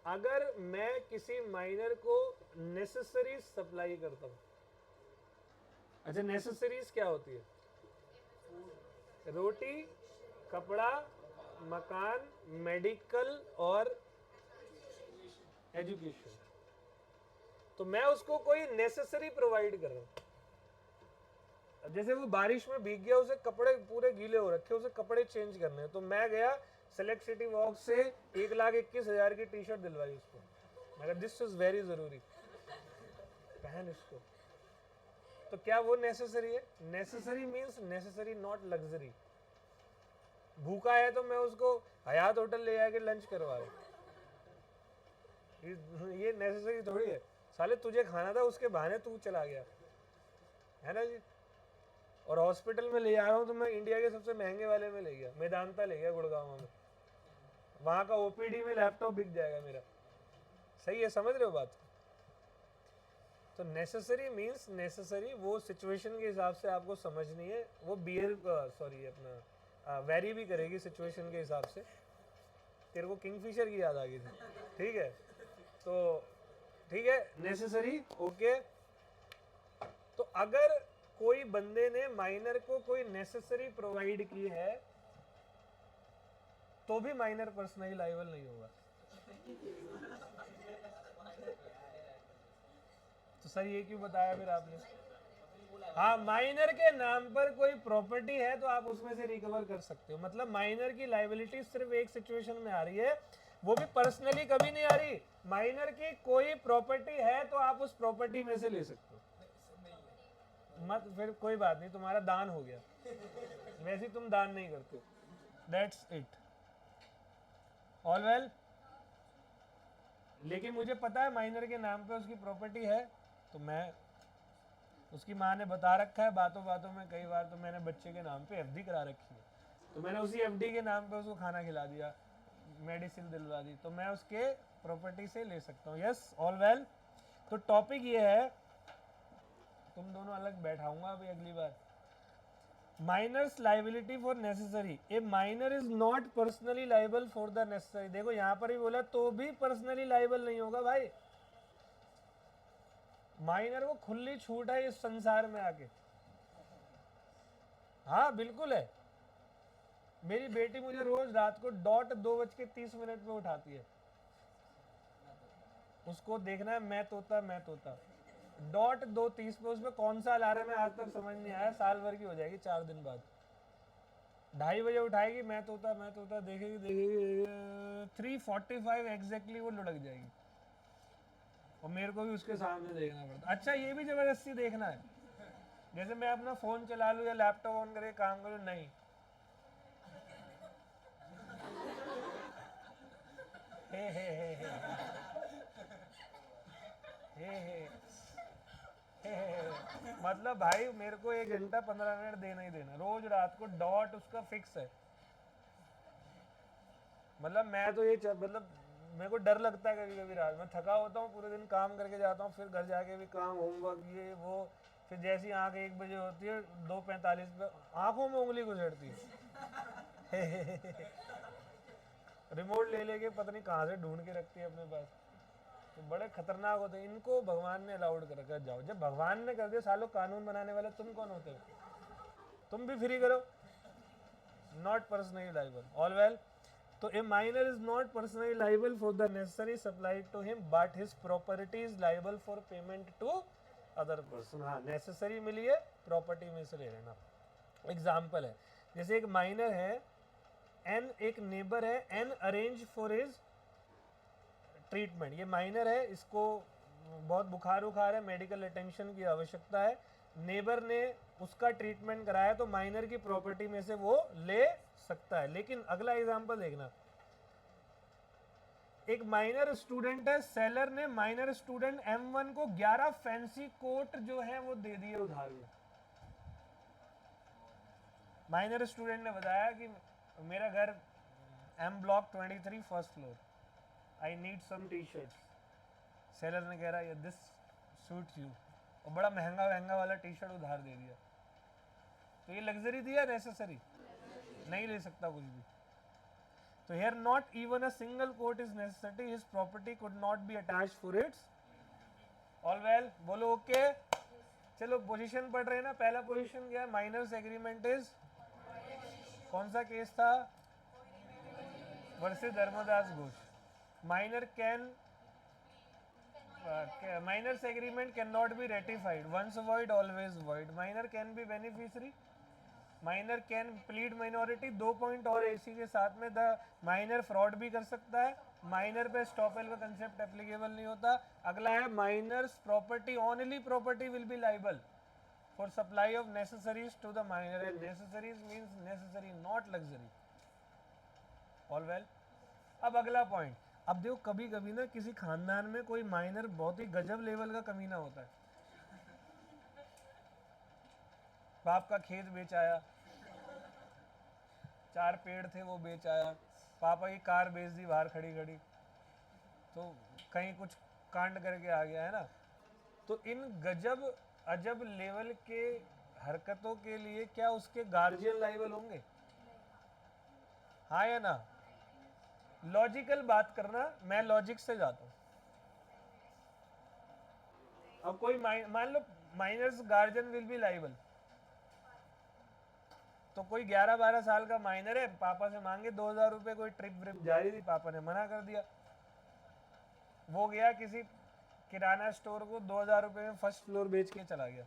अगर मैं किसी माइनर को नेसेसरी सप्लाई करता हूं। अच्छा नेसेसरीज क्या होती है? रोटी, कपड़ा, मकान, मेडिकल और एजुकेशन। तो मैं उसको कोई नेसेसरी प्रोवाइड कर रहा हूं। जैसे वो बारिश में भीग गया, उसे कपड़े पूरे गीले हो रखे, उसे कपड़े चेंज करने हैं, तो मैं गया सेलेक्ट सिटी वॉक से 1,21,000 की टी शर्ट दिलवाई उसको, मगर दिस इज वेरी जरूरी, पहन इसको। तो क्या वो नेसेसरी है? Necessary means necessary not luxury. भूखा है तो मैं उसको हयात होटल ले जाके लंच करवा रहा हूँ, ये नेसेसरी थोड़ी है। साले तुझे खाना था, उसके बहाने तू चला गया, है ना जी। और हॉस्पिटल में ले जा रहा हूँ तो मैं इंडिया के सबसे महंगे वाले में ले गया, मेदांता ले गया गुड़गांव में, वहाँ का ओपीडी में लैपटॉप बिक जाएगा मेरा। सही है, समझ रहे हो बात? तो नेसेसरी मीन्स नेसेसरी, वो सिचुएशन के हिसाब से आपको समझनी है। वो सॉरी अपना वेरी भी करेगी सिचुएशन के हिसाब से। तेरे को किंगफिशर की याद आ गई थी, ठीक है। तो ठीक है, नेसेसरी ओके। तो अगर कोई बंदे ने माइनर को कोई नेसेसरी प्रोवाइड की है तो भी माइनर पर्सनली लायबल नहीं होगा। तो सर ये क्यों बताया फिर आपने? हाँ, माइनर के नाम पर कोई प्रॉपर्टी है तो आप उसमें से रिकवर कर सकते हो। मतलब माइनर की लायबिलिटी सिर्फ एक सिचुएशन में आ रही है, वो भी पर्सनली कभी नहीं आ रही। माइनर की कोई प्रॉपर्टी है तो आप उस प्रॉपर्टी में से ले सकते हो। मत फिर कोई बात नहीं, तुम्हारा दान हो गया, वैसे तुम दान नहीं करते। That's it, all well. लेकिन मुझे पता है माइनर के नाम पे उसकी प्रॉपर्टी है, तो मैं, उसकी माँ ने बता रखा है बातों बातों में, कई बार तो मैंने बच्चे के नाम पे एफडी करा रखी है, तो मैंने उसी एफडी के नाम पे उसको खाना खिला दिया, मेडिसिन दिलवा दी, तो मैं उसके प्रॉपर्टी से ले सकता हूँ। Yes, all well. तो टॉपिक ये है, तुम दोनों अलग बैठाऊंगा अभी अगली बार। Minor's liability for necessary, a minor is not personally liable for the necessary. देखो यहां पर ही बोला तो भी पर्सनली लाइबल नहीं होगा भाई, माइनर को खुली छूट है इस संसार में आके। हाँ बिल्कुल है, मेरी बेटी मुझे रोज रात को डॉट 2:30 पे उठाती है, उसको देखना है मैं तोता मैं तोता, डॉट 2:30 पे। उसमें कौन सा अलार्म है आज तक समझ नहीं आया, साल भर की हो जाएगी 4 दिन बाद। 2:30 उठाएगी, मैं तोता देखेगी देखेगी 3:45 एग्जैक्टली वो लुढ़क जाएगी, और मेरे को भी उसके सामने देखना पड़ता। अच्छा ये भी जबरदस्ती देखना है, जैसे मैं अपना फोन चला लूँ या लैपटॉप ऑन करके काम करूँ, नहीं, हे हे हे हे हे हे हे, मतलब भाई मेरे को 1 घंटा 15 मिनट देना ही देना रोज रात को, डॉट उसका फिक्स है। मतलब मैं तो ये मतलब मेरे को डर लगता है कभी कभी, रात में थका होता हूँ, पूरे दिन काम करके जाता हूँ, फिर घर जाके भी काम, होमवर्क, ये वो, फिर जैसी आँख 1 बजे होती है 2:45 पे आंखों में उंगली घुसेड़ती है रिमोट ले लेके पता नहीं कहाँ से ढूंढ के रखती है अपने पास, तो बड़े खतरनाक होते हैं। इनको भगवान ने अलाउड कर रखा, जाओ, जब भगवान ने कर दिया, सालों कानून बनाने वाले तुम कौन होते हो, तुम भी फ्री करो। Not personally liable, all well. तो a minor is not personally liable for the necessary supplied to him, but his property is liable for payment to other person. हाँ, नेसेसरी मिली है, प्रॉपर्टी में से ले लेना। एग्जाम्पल है, जैसे एक माइनर है, एन एक नेबर है, an arrange for his treatment. ये माइनर है, इसको बहुत बुखार उखार है, मेडिकल अटेंशन की आवश्यकता है, नेबर ने उसका ट्रीटमेंट कराया, तो माइनर की प्रॉपर्टी में से वो ले सकता है। लेकिन अगला एग्जांपल देखना, एक माइनर स्टूडेंट है, सेलर ने माइनर स्टूडेंट M1 को 11 फैंसी कोट जो है वो दे दिए उधार में। माइनर स्टूडेंट ने बताया कि मेरा घर M block 23 first floor, I need some T shirts. Seller ने कह रहा है दिस सूट्स यू, और बड़ा महंगा महंगा वाला टी शर्ट उधार दे दिया। तो ये लग्जरी दिया, नेसेसरी नहीं ले सकता कुछ भी। तो here not even a single coat is necessary, his property could not be attached for its, all well, बोलो ओके। चलो पोजीशन पढ़ रहे हैं ना, पहला पोजीशन क्या है, माइनर्स एग्रीमेंट इज, कौन सा केस था, versus Dharmadas Ghosh. Minor can, minor's agreement can not be ratified, once void always void. Minor can be beneficiary, minor can plead minority, 2 point और इसी के साथ में द माइनर फ्रॉड भी कर सकता है, माइनर पे स्टॉपेल का कंसेप्ट एप्लीकेबल नहीं होता। अगला है minor's property, only property will be liable for supply of necessaries to the minor, and necessaries means necessary not luxury, all well. अब अगला पॉइंट, अब देखो कभी कभी ना किसी खानदान में कोई माइनर बहुत ही गजब लेवल का कमीना होता है, बाप का खेत बेच आया, 4 पेड़ थे वो बेच आया, पापा की कार बेच दी बाहर खड़ी खड़ी, तो कहीं कुछ कांड करके आ गया है ना। तो इन गजब अजब लेवल के हरकतों के लिए क्या उसके गार्जियन लाइबल होंगे, हाँ या ना? लॉजिकल बात करना, मैं लॉजिक से जाता हूँ। अब कोई मान लो minor's guardian will be liable, तो कोई 11-12 साल का माइनर है, पापा से मांगे 2000 रुपए, कोई ट्रिप व्रिप जा रही थी, पापा ने मना कर दिया, वो गया किसी किराना स्टोर को 2000 रुपए में फर्स्ट फ्लोर बेच के चला गया,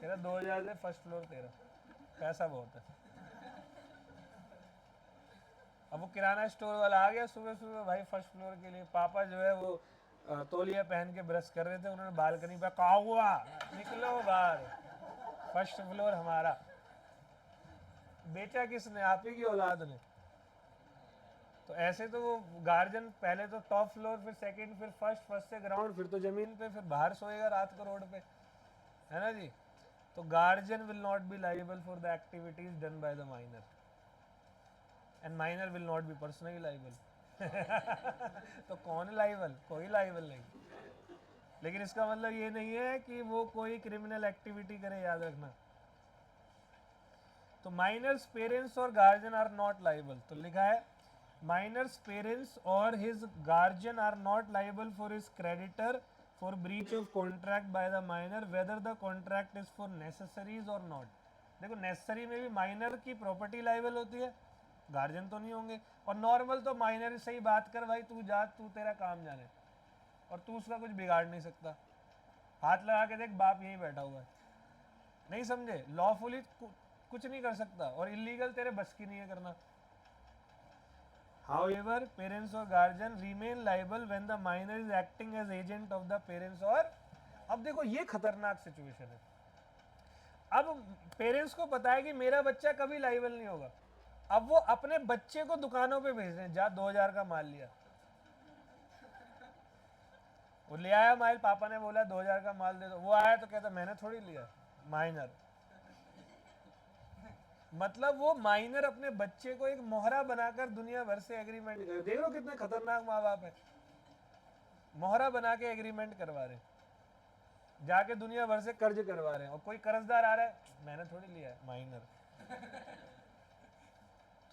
तेरा 2000 से फर्स्ट फ्लोर तेरा, पैसा बहुत है। अब वो किराना स्टोर वाला आ गया सुबह सुबह भाई फर्स्ट फ्लोर के लिए, पापा जो है वो तौलिया पहन के ब्रश कर रहे थे, उन्होंने बालकनी पे कहा हुआ निकलो बाहर, फर्स्ट फ्लोर हमारा। बेचा किसने? आप ही की औलाद ने। तो ऐसे तो वो गार्जियन पहले तो टॉप फ्लोर, फिर सेकंड, फिर फर्स्ट, फर्स्ट से ग्राउंड, फिर तो जमीन पे, फिर बाहर सोएगा रात को रोड पे, है ना जी। तो guardian will not B liable for the activities done by the minor, and minor will not be personally liable. तो कौन लाइबल? कोई लाइबल नहीं। लेकिन इसका मतलब ये नहीं है कि वो कोई क्रिमिनल एक्टिविटी करे, याद रखना। तो माइनर्स पेरेंट्स और गार्जियन आर नॉट लाइबल, तो लिखा है माइनर्स पेरेंट्स और his guardian are not liable for his creditor for breach of contract by the minor whether the contract is for necessaries और नॉट। देखो नेसेसरी में भी minor की प्रॉपर्टी लाइबल होती है, गार्जियन तो नहीं होंगे। और नॉर्मल तो माइनर से ही बात कर भाई, तू जा, तू तेरा काम जाने, और तू उसका कुछ बिगाड़ नहीं सकता। हाथ लगा के देख, बाप यहीं बैठा हुआ है, नहीं समझे, लॉफुली कुछ नहीं कर सकता, और इलीगल तेरे बस की नहीं है करना। However, parents or guardian remain liable when the minor is acting as agent of the parents or, अब देखो ये खतरनाक सिचुएशन है। अब पेरेंट्स को पता है कि मेरा बच्चा कभी लाइबल नहीं होगा, अब वो अपने बच्चे को दुकानों पे भेज रहे हैं, जा 2000 का माल लिया, वो ले आया माल, पापा ने बोला 2000 का माल दे दो, वो आया तो कहता मैंने थोड़ी लिया, माइनर। मतलब वो माइनर अपने बच्चे को एक मोहरा बनाकर दुनिया भर से एग्रीमेंट कर, देख लो कितने खतरनाक माँ बाप है, मोहरा बना के एग्रीमेंट करवा रहे, जाके दुनिया भर से कर्ज करवा रहे हैं, और कोई कर्जदार आ रहा है मैंने थोड़ी लिया है, माइनर।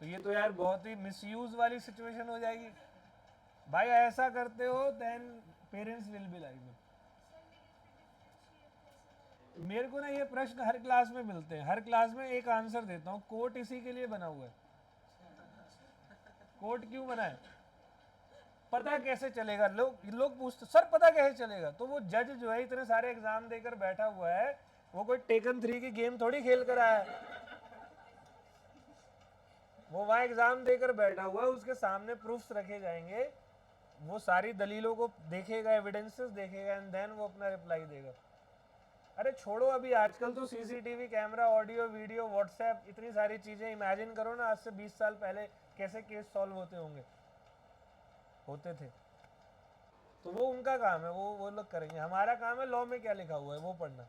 तो ये तो यार बहुत ही मिसयूज वाली सिचुएशन हो जाएगी भाई, ऐसा करते हो then parents will be liable. मेरे को ना ये प्रश्न हर क्लास में मिलते हैं, हर क्लास में एक आंसर देता हूँ, कोर्ट इसी के लिए बना हुआ है। कोर्ट क्यों बना है? पता कैसे चलेगा, लोग पूछते सर पता कैसे चलेगा, तो वो जज जो है इतने सारे एग्जाम देकर बैठा हुआ है, वो कोई टेकन 3 की गेम थोड़ी खेल कर आया है, वो वहां एग्जाम देकर बैठा हुआ है, उसके सामने प्रूफ्स रखे जाएंगे, वो सारी दलीलों को देखेगा, एविडेंसेस देखेगा, एंड देन वो अपना रिप्लाई देगा। अरे छोड़ो, अभी आजकल तो CCTV camera, audio video, WhatsApp, इतनी सारी चीजें, इमेजिन करो ना आज से 20 साल पहले कैसे केस सॉल्व होते थे। तो वो उनका काम है, वो लोग करेंगे, हमारा काम है लॉ में क्या लिखा हुआ है वो पढ़ना।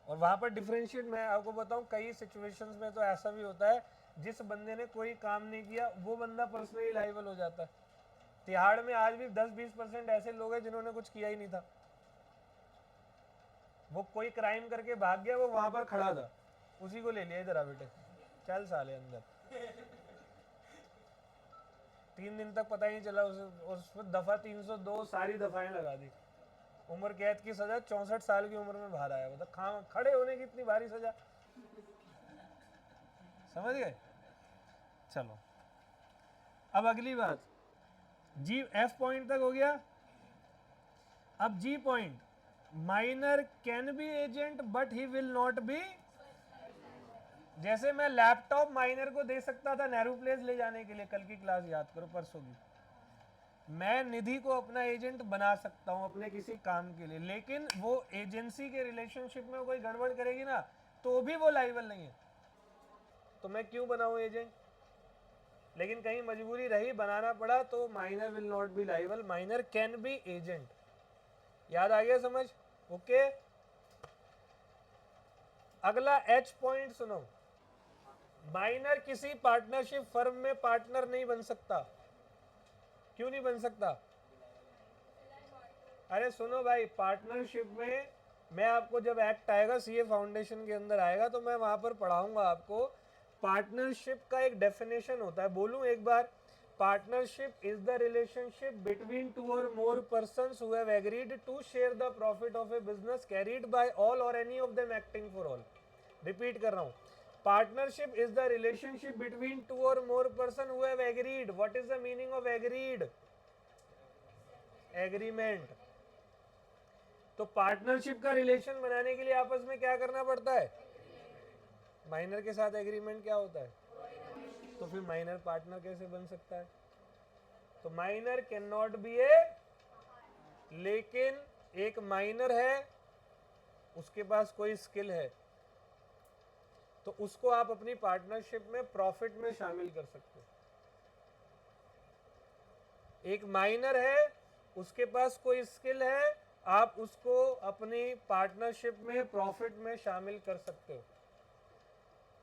और वहां पर डिफरेंशिएट, मैं आपको बताऊं, कई सिचुएशंस में तो ऐसा भी होता है, जिस बंदे ने कोई काम नहीं किया वो बंदा पर्सनली लाइबल हो जाता है। तिहाड़ में आज भी 10-20% ऐसे लोग हैं जिन्होंने कुछ किया ही नहीं था, वो कोई क्राइम करके भाग गया, वो वहां पर खड़ा था, उसी को ले लिया, इधर आ बेटे चल साले अंदर। 3 दिन तक पता ही नहीं चला, उसमें दफा 302 सारी दफाएं लगा दी, उम्र कैद की सजा, 64 साल की उम्र में बाहर आया, मतलब खड़े होने की इतनी भारी सजा, समझ गए। चलो अब अगली बात, जी एफ पॉइंट तक हो गया। अब G point, minor can be agent but he will not be, जैसे मैं लैपटॉप माइनर को दे सकता था नेहरू प्लेस ले जाने के लिए, कल की क्लास याद करो, परसों की, मैं निधि को अपना एजेंट बना सकता हूं अपने किसी काम के लिए, लेकिन वो एजेंसी के रिलेशनशिप में कोई गड़बड़ करेगी ना तो भी वो लाइबल नहीं है, तो मैं क्यों बनाऊं एजेंट। लेकिन कहीं मजबूरी रही, बनाना पड़ा, तो minor will not be liable, minor can be agent. याद आ गया समझ? ओके। अगला एच पॉइंट सुनो, माइनर किसी पार्टनरशिप फर्म में पार्टनर नहीं बन सकता। क्यों नहीं बन सकता? अरे सुनो भाई, पार्टनरशिप में मैं आपको जब एक्ट आएगा सीए फाउंडेशन के अंदर आएगा तो मैं वहां पर पढ़ाऊंगा आपको, पार्टनरशिप का एक डेफिनेशन होता है, बोलूं एक बार, partnership is the relationship between 2 or more persons who have agreed to share the profit of a business carried by all or any of them acting for all। Repeat कर रहा हूं, partnership is the relationship between 2 or more person who have agreed। What is the meaning of agreed? Agreement. तो partnership का relation बनाने के लिए आपस में क्या करना पड़ता है? माइनर के साथ एग्रीमेंट क्या होता है? तो फिर माइनर पार्टनर कैसे बन सकता है? तो माइनर कैन नॉट बी ए, लेकिन एक माइनर है, उसके पास कोई स्किल है, तो उसको आप अपनी पार्टनरशिप में प्रॉफिट में शामिल कर सकते हो। एक माइनर है, उसके पास कोई स्किल है, आप उसको अपनी पार्टनरशिप में प्रॉफिट में शामिल कर सकते हो।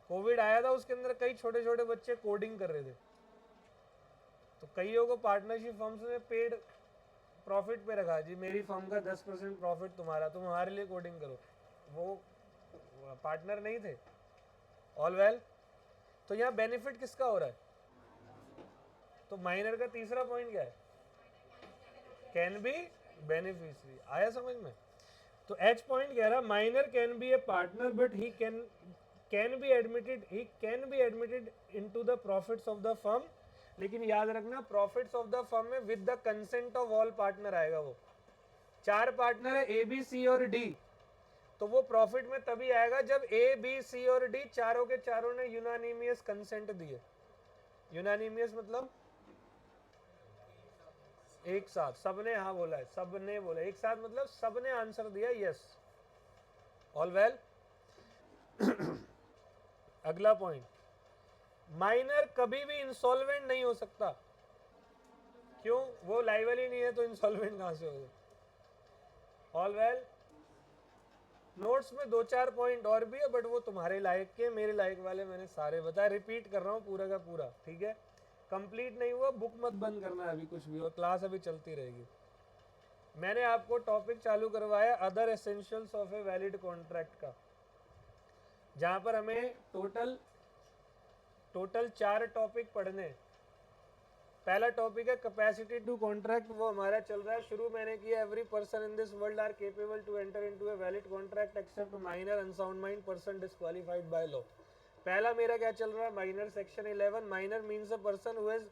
कोविड आया था, उसके अंदर कई छोटे छोटे बच्चे कोडिंग कर रहे थे, तो कईयों को पार्टनरशिप फर्म्स ने पेड प्रॉफिट पे रखा, जी मेरी फर्म का 10% प्रॉफिट तुम्हारा, तुम हमारे लिए कोडिंग करो। वो पार्टनर नहीं थे। ऑल वेल, तो यहाँ बेनिफिट किसका हो रहा है? तो माइनर का तीसरा पॉइंट क्या है? Can be beneficiary. आया समझ में? तो एच पॉइंट कह रहा minor can B A partner but he can be admitted into the profits of the firm. लेकिन याद रखना, प्रॉफिट्स ऑफ द फर्म में with the consent of all partner आएगा। वो 4 पार्टनर है, ए बी सी और डी, तो वो प्रॉफिट में तभी आएगा जब ए बी सी और डी चारों के चारों ने यूनानिमियस कंसेंट दिए। यूनानिमियस मतलब एक साथ, सबने हाँ बोला है, सबने बोला एक साथ, मतलब सबने आंसर दिया यस। All well. अगला पॉइंट, माइनर कभी भी इंसॉल्वेंट नहीं हो सकता। क्यों? वो लाइबल ही नहीं है, तो इंसॉल्वेंट कहां से होगा? All well. नोट्स में 2-4 पॉइंट और भी है, बट वो तुम्हारे लायक के, मेरे लायक वाले मैंने सारे बताए। रिपीट कर रहा हूँ पूरा का पूरा, ठीक है? कंप्लीट नहीं हुआ, बुक मत बंद करना है अभी कुछ भी, और क्लास अभी चलती रहेगी। मैंने आपको टॉपिक चालू करवाया other essentials of a valid contract का, जहां पर हमें टोटल 4 टॉपिक पढ़ने। पहला टॉपिक है कैपेसिटी टू कॉन्ट्रैक्ट, वो हमारा चल रहा है, शुरू मैंने किया every person in this world are capable to enter into a valid contract except minor unsound mind person disqualified by law. पहला मेरा क्या चल रहा है? Minor section 11। Minor means a person who has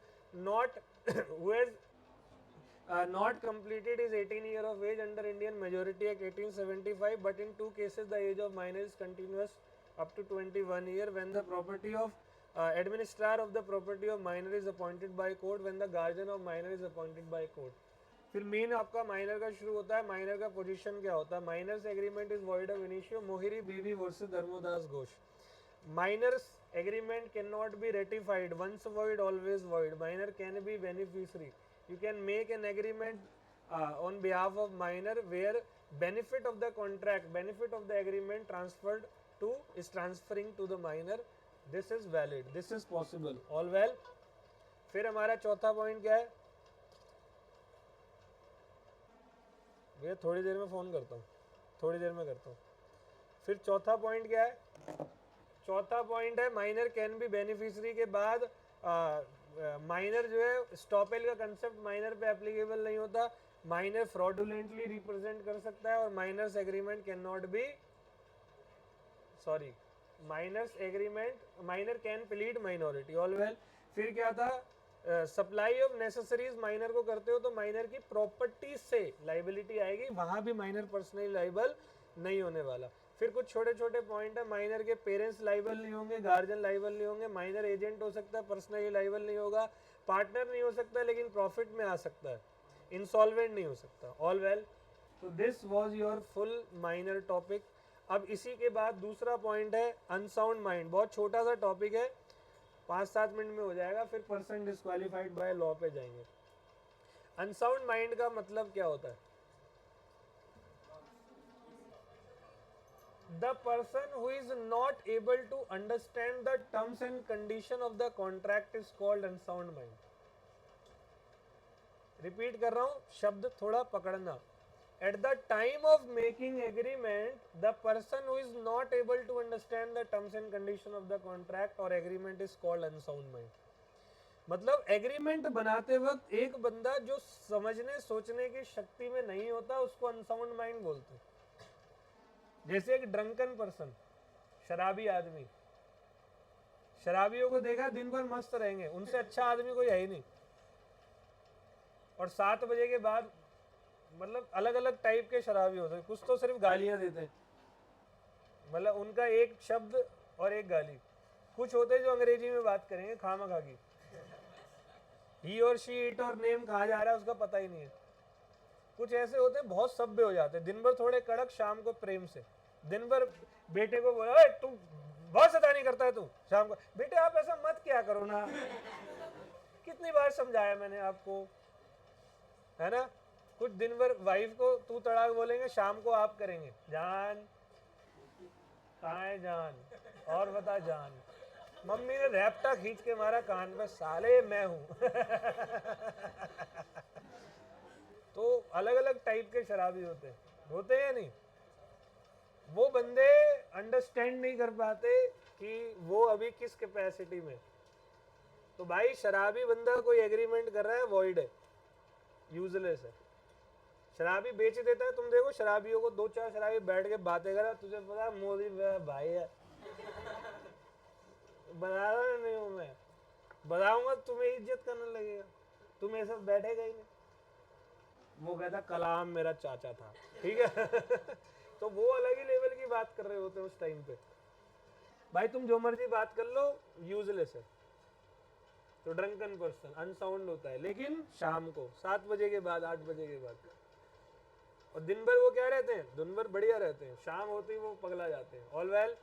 not completed his 18 year of age under Indian Majority Act 1875, but in 2 cases the age of minor is continuous up to 21 year when the property of administrar of the property of minor is appointed by court, when the guardian of minor is appointed by court. फिर main आपका minor का शुरू होता है। Minor का position क्या होता है? Minor's agreement is void of initio Mohori Bibi versus Dharmodas Ghosh. Minor's agreement can not be ratified, once void always void. Minor can be beneficiary, you can make an agreement on behalf of minor where benefit of the contract, benefit of the agreement transferred to is transferring to the minor. This is valid, this is possible. All well. फिर हमारा चौथा point क्या है? भैया थोड़ी देर में phone करता हूँ, थोड़ी देर में करता हूँ। फिर चौथा पॉइंट क्या है? चौथा पॉइंट है माइनर कैन बी बेनिफिशियरी के बाद माइनर जो है, स्टॉपेल का कंसेप्ट माइनर पे एप्लीकेबल नहीं होता। माइनर फ्रॉडुलेंटली रिप्रेजेंट कर सकता है, और minor's agreement can not be, sorry, minor's agreement, minor can plead minority. All well. फिर क्या था? सप्लाई ऑफ नेसेसरीज माइनर को करते हो तो माइनर की प्रॉपर्टी से लाइबिलिटी आएगी, वहां भी माइनर पर्सनली लाइबल नहीं होने वाला। फिर कुछ छोटे छोटे पॉइंट है, माइनर के पेरेंट्स लाइबल नहीं होंगे, गार्जियन लाइबल नहीं होंगे, माइनर एजेंट हो सकता है, पर्सनली लाइबल नहीं होगा, पार्टनर नहीं हो सकता लेकिन प्रॉफिट में आ सकता है, इंसॉल्वेंट नहीं हो सकता। All well. तो this was your full minor topic. अब इसी के बाद दूसरा पॉइंट है अनसाउंड माइंड। बहुत छोटा सा टॉपिक है, 5-7 मिनट में हो जाएगा, फिर पर्सन डिस्क्वालिफाइड बाय लॉ पे जाएंगे। अनसाउंड माइंड का मतलब क्या होता है? The person who is not able to understand the terms and condition of the contract is called unsound mind. Repeat कर रहा हूं, शब्द थोड़ा पकड़ना। At the time of making agreement, the person who is not able to understand the terms and condition of the contract or agreement is called unsound mind. मतलब agreement बनाते वक्त एक बंदा जो समझने सोचने की शक्ति में नहीं होता, उसको अनसाउंड माइंड बोलते हैं। जैसे एक ड्रंकन पर्सन, शराबी आदमी, शराबियों को देखा दिन भर मस्त रहेंगे, उनसे अच्छा आदमी कोई है ही नहीं। और 7 बजे के बाद मतलब अलग अलग टाइप के शराबी होते हैं, कुछ तो सिर्फ गालियां देते हैं, मतलब उनका एक शब्द और एक गाली। कुछ होते हैं जो अंग्रेजी में बात करेंगे खामखा की, ही और शी, इट और नेम कहा जा रहा है उसका पता ही नहीं है। कुछ ऐसे होते हैं बहुत सभ्य हो जाते हैं, दिन भर थोड़े कड़क, शाम को प्रेम से। दिन भर बेटे को बोला तू बहुत शैतानी करता है, तू शाम को बेटे आप ऐसा मत क्या करो ना, कितनी बार समझाया मैंने आपको, है ना। कुछ दिन भर वाइफ को तू तड़ाक बोलेंगे, शाम को आप करेंगे, जान कहाँ है जान, और बता जान। मम्मी ने रैप्टा खींच के मारा कान पे, साले मैं हूं। तो अलग अलग टाइप के शराबी होते हैं या नहीं। वो बंदे अंडरस्टैंड नहीं कर पाते कि वो अभी किस कैपेसिटी में। तो भाई शराबी बंदा कोई एग्रीमेंट कर रहा है, वॉइड है, यूजलेस है। शराबी बेच देता है, तुम देखो शराबियों को, 2-4 शराबी बैठ के बातें कर रहा, तुझे पता मोदी भाई है, बता रहा नहीं हूँ मैं, बताऊंगा तुम्हें इज्जत करने लगेगा, तुम ऐसा बैठेगा ही नहीं। वो कहता कलाम मेरा चाचा था, ठीक है। तो वो अलग ही लेवल की बात कर रहे होते हैं उस टाइम पे। भाई तुम जो मर्जी बात कर लो, यूजलेस है। तो ड्रंकन पर्सन अनसाउंड होता है, लेकिन शाम को 7 बजे के बाद, 8 बजे के बाद। और दिन भर वो क्या रहते हैं, दिन भर बढ़िया रहते हैं, शाम होती ही वो पगला जाते हैं। All well.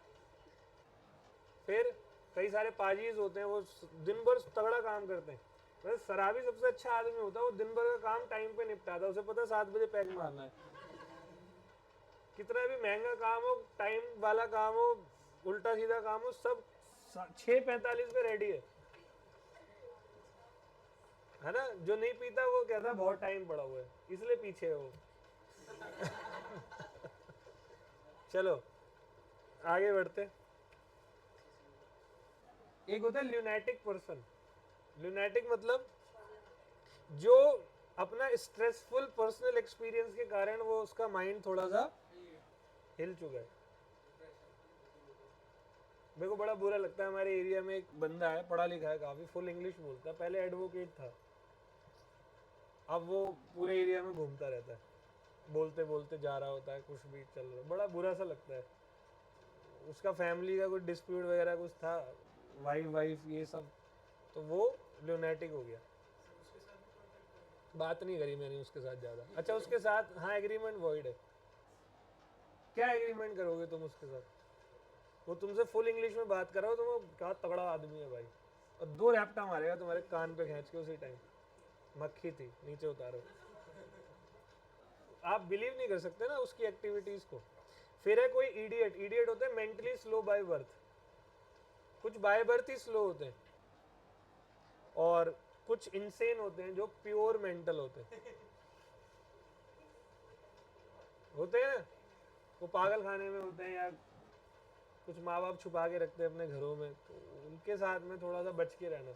फिर कई सारे पाजीज होते हैं, वो दिन भर तगड़ा काम करते हैं। वैसे शराबी सबसे अच्छा आदमी होता है, वो दिन भर का काम टाइम पे निपटाता है, उसे पता है 7 बजे पैक मारना है। कितना भी महंगा काम हो, टाइम वाला काम हो, उल्टा सीधा काम हो, सब 6:45 पे रेडी है ना। जो नहीं पीता वो कहता बहुत टाइम पड़ा हुआ है, इसलिए पीछे है वो। चलो आगे बढ़ते। एक होता है ल्यूनैटिक पर्सन। ल्यूनैटिक मतलब जो अपना स्ट्रेसफुल पर्सनल एक्सपीरियंस के कारण वो उसका माइंड थोड़ा सा हिल चुका है। मेरे को बड़ा बुरा लगता है, हमारे एरिया में एक बंदा है, पढ़ा लिखा है काफी, फुल इंग्लिश बोलता है, पहले एडवोकेट था, अब वो पूरे एरिया में घूमता रहता है, बोलते बोलते जा रहा होता है, कुछ भी चल रहा है, बड़ा बुरा सा लगता है। उसका फैमिली का कुछ डिस्प्यूट वगैरह कुछ था, वाइफ ये सब, तो वो ल्यूनैटिक हो गया। बात नहीं करी मैंने उसके साथ ज़्यादा। अच्छा उसके साथ हाँ एग्रीमेंट वॉइड है। क्या एग्रीमेंट करोगे तुम उसके साथ, वो तुमसे फुल इंग्लिश में बात कर रहा हो, तो वो क्या तगड़ा आदमी है भाई, और 2 रैप्टा मारेगा तुम्हारे कान पे खींच के उसी टाइम। मक्खी थी नीचे उतारो। आप बिलीव नहीं कर सकते ना उसकी एक्टिविटीज को। फिर है कोई इडियट। इडियट होते हैं मेंटली स्लो बाय बर्थ, कुछ बाय बर्थ ही स्लो होते हैं, और कुछ इंसेन होते हैं जो प्योर मेंटल होते हैं ना। वो पागल खाने में होते हैं, या कुछ माँ बाप छुपा के रखते हैं अपने घरों में, तो उनके साथ में थोड़ा सा बच के रहना।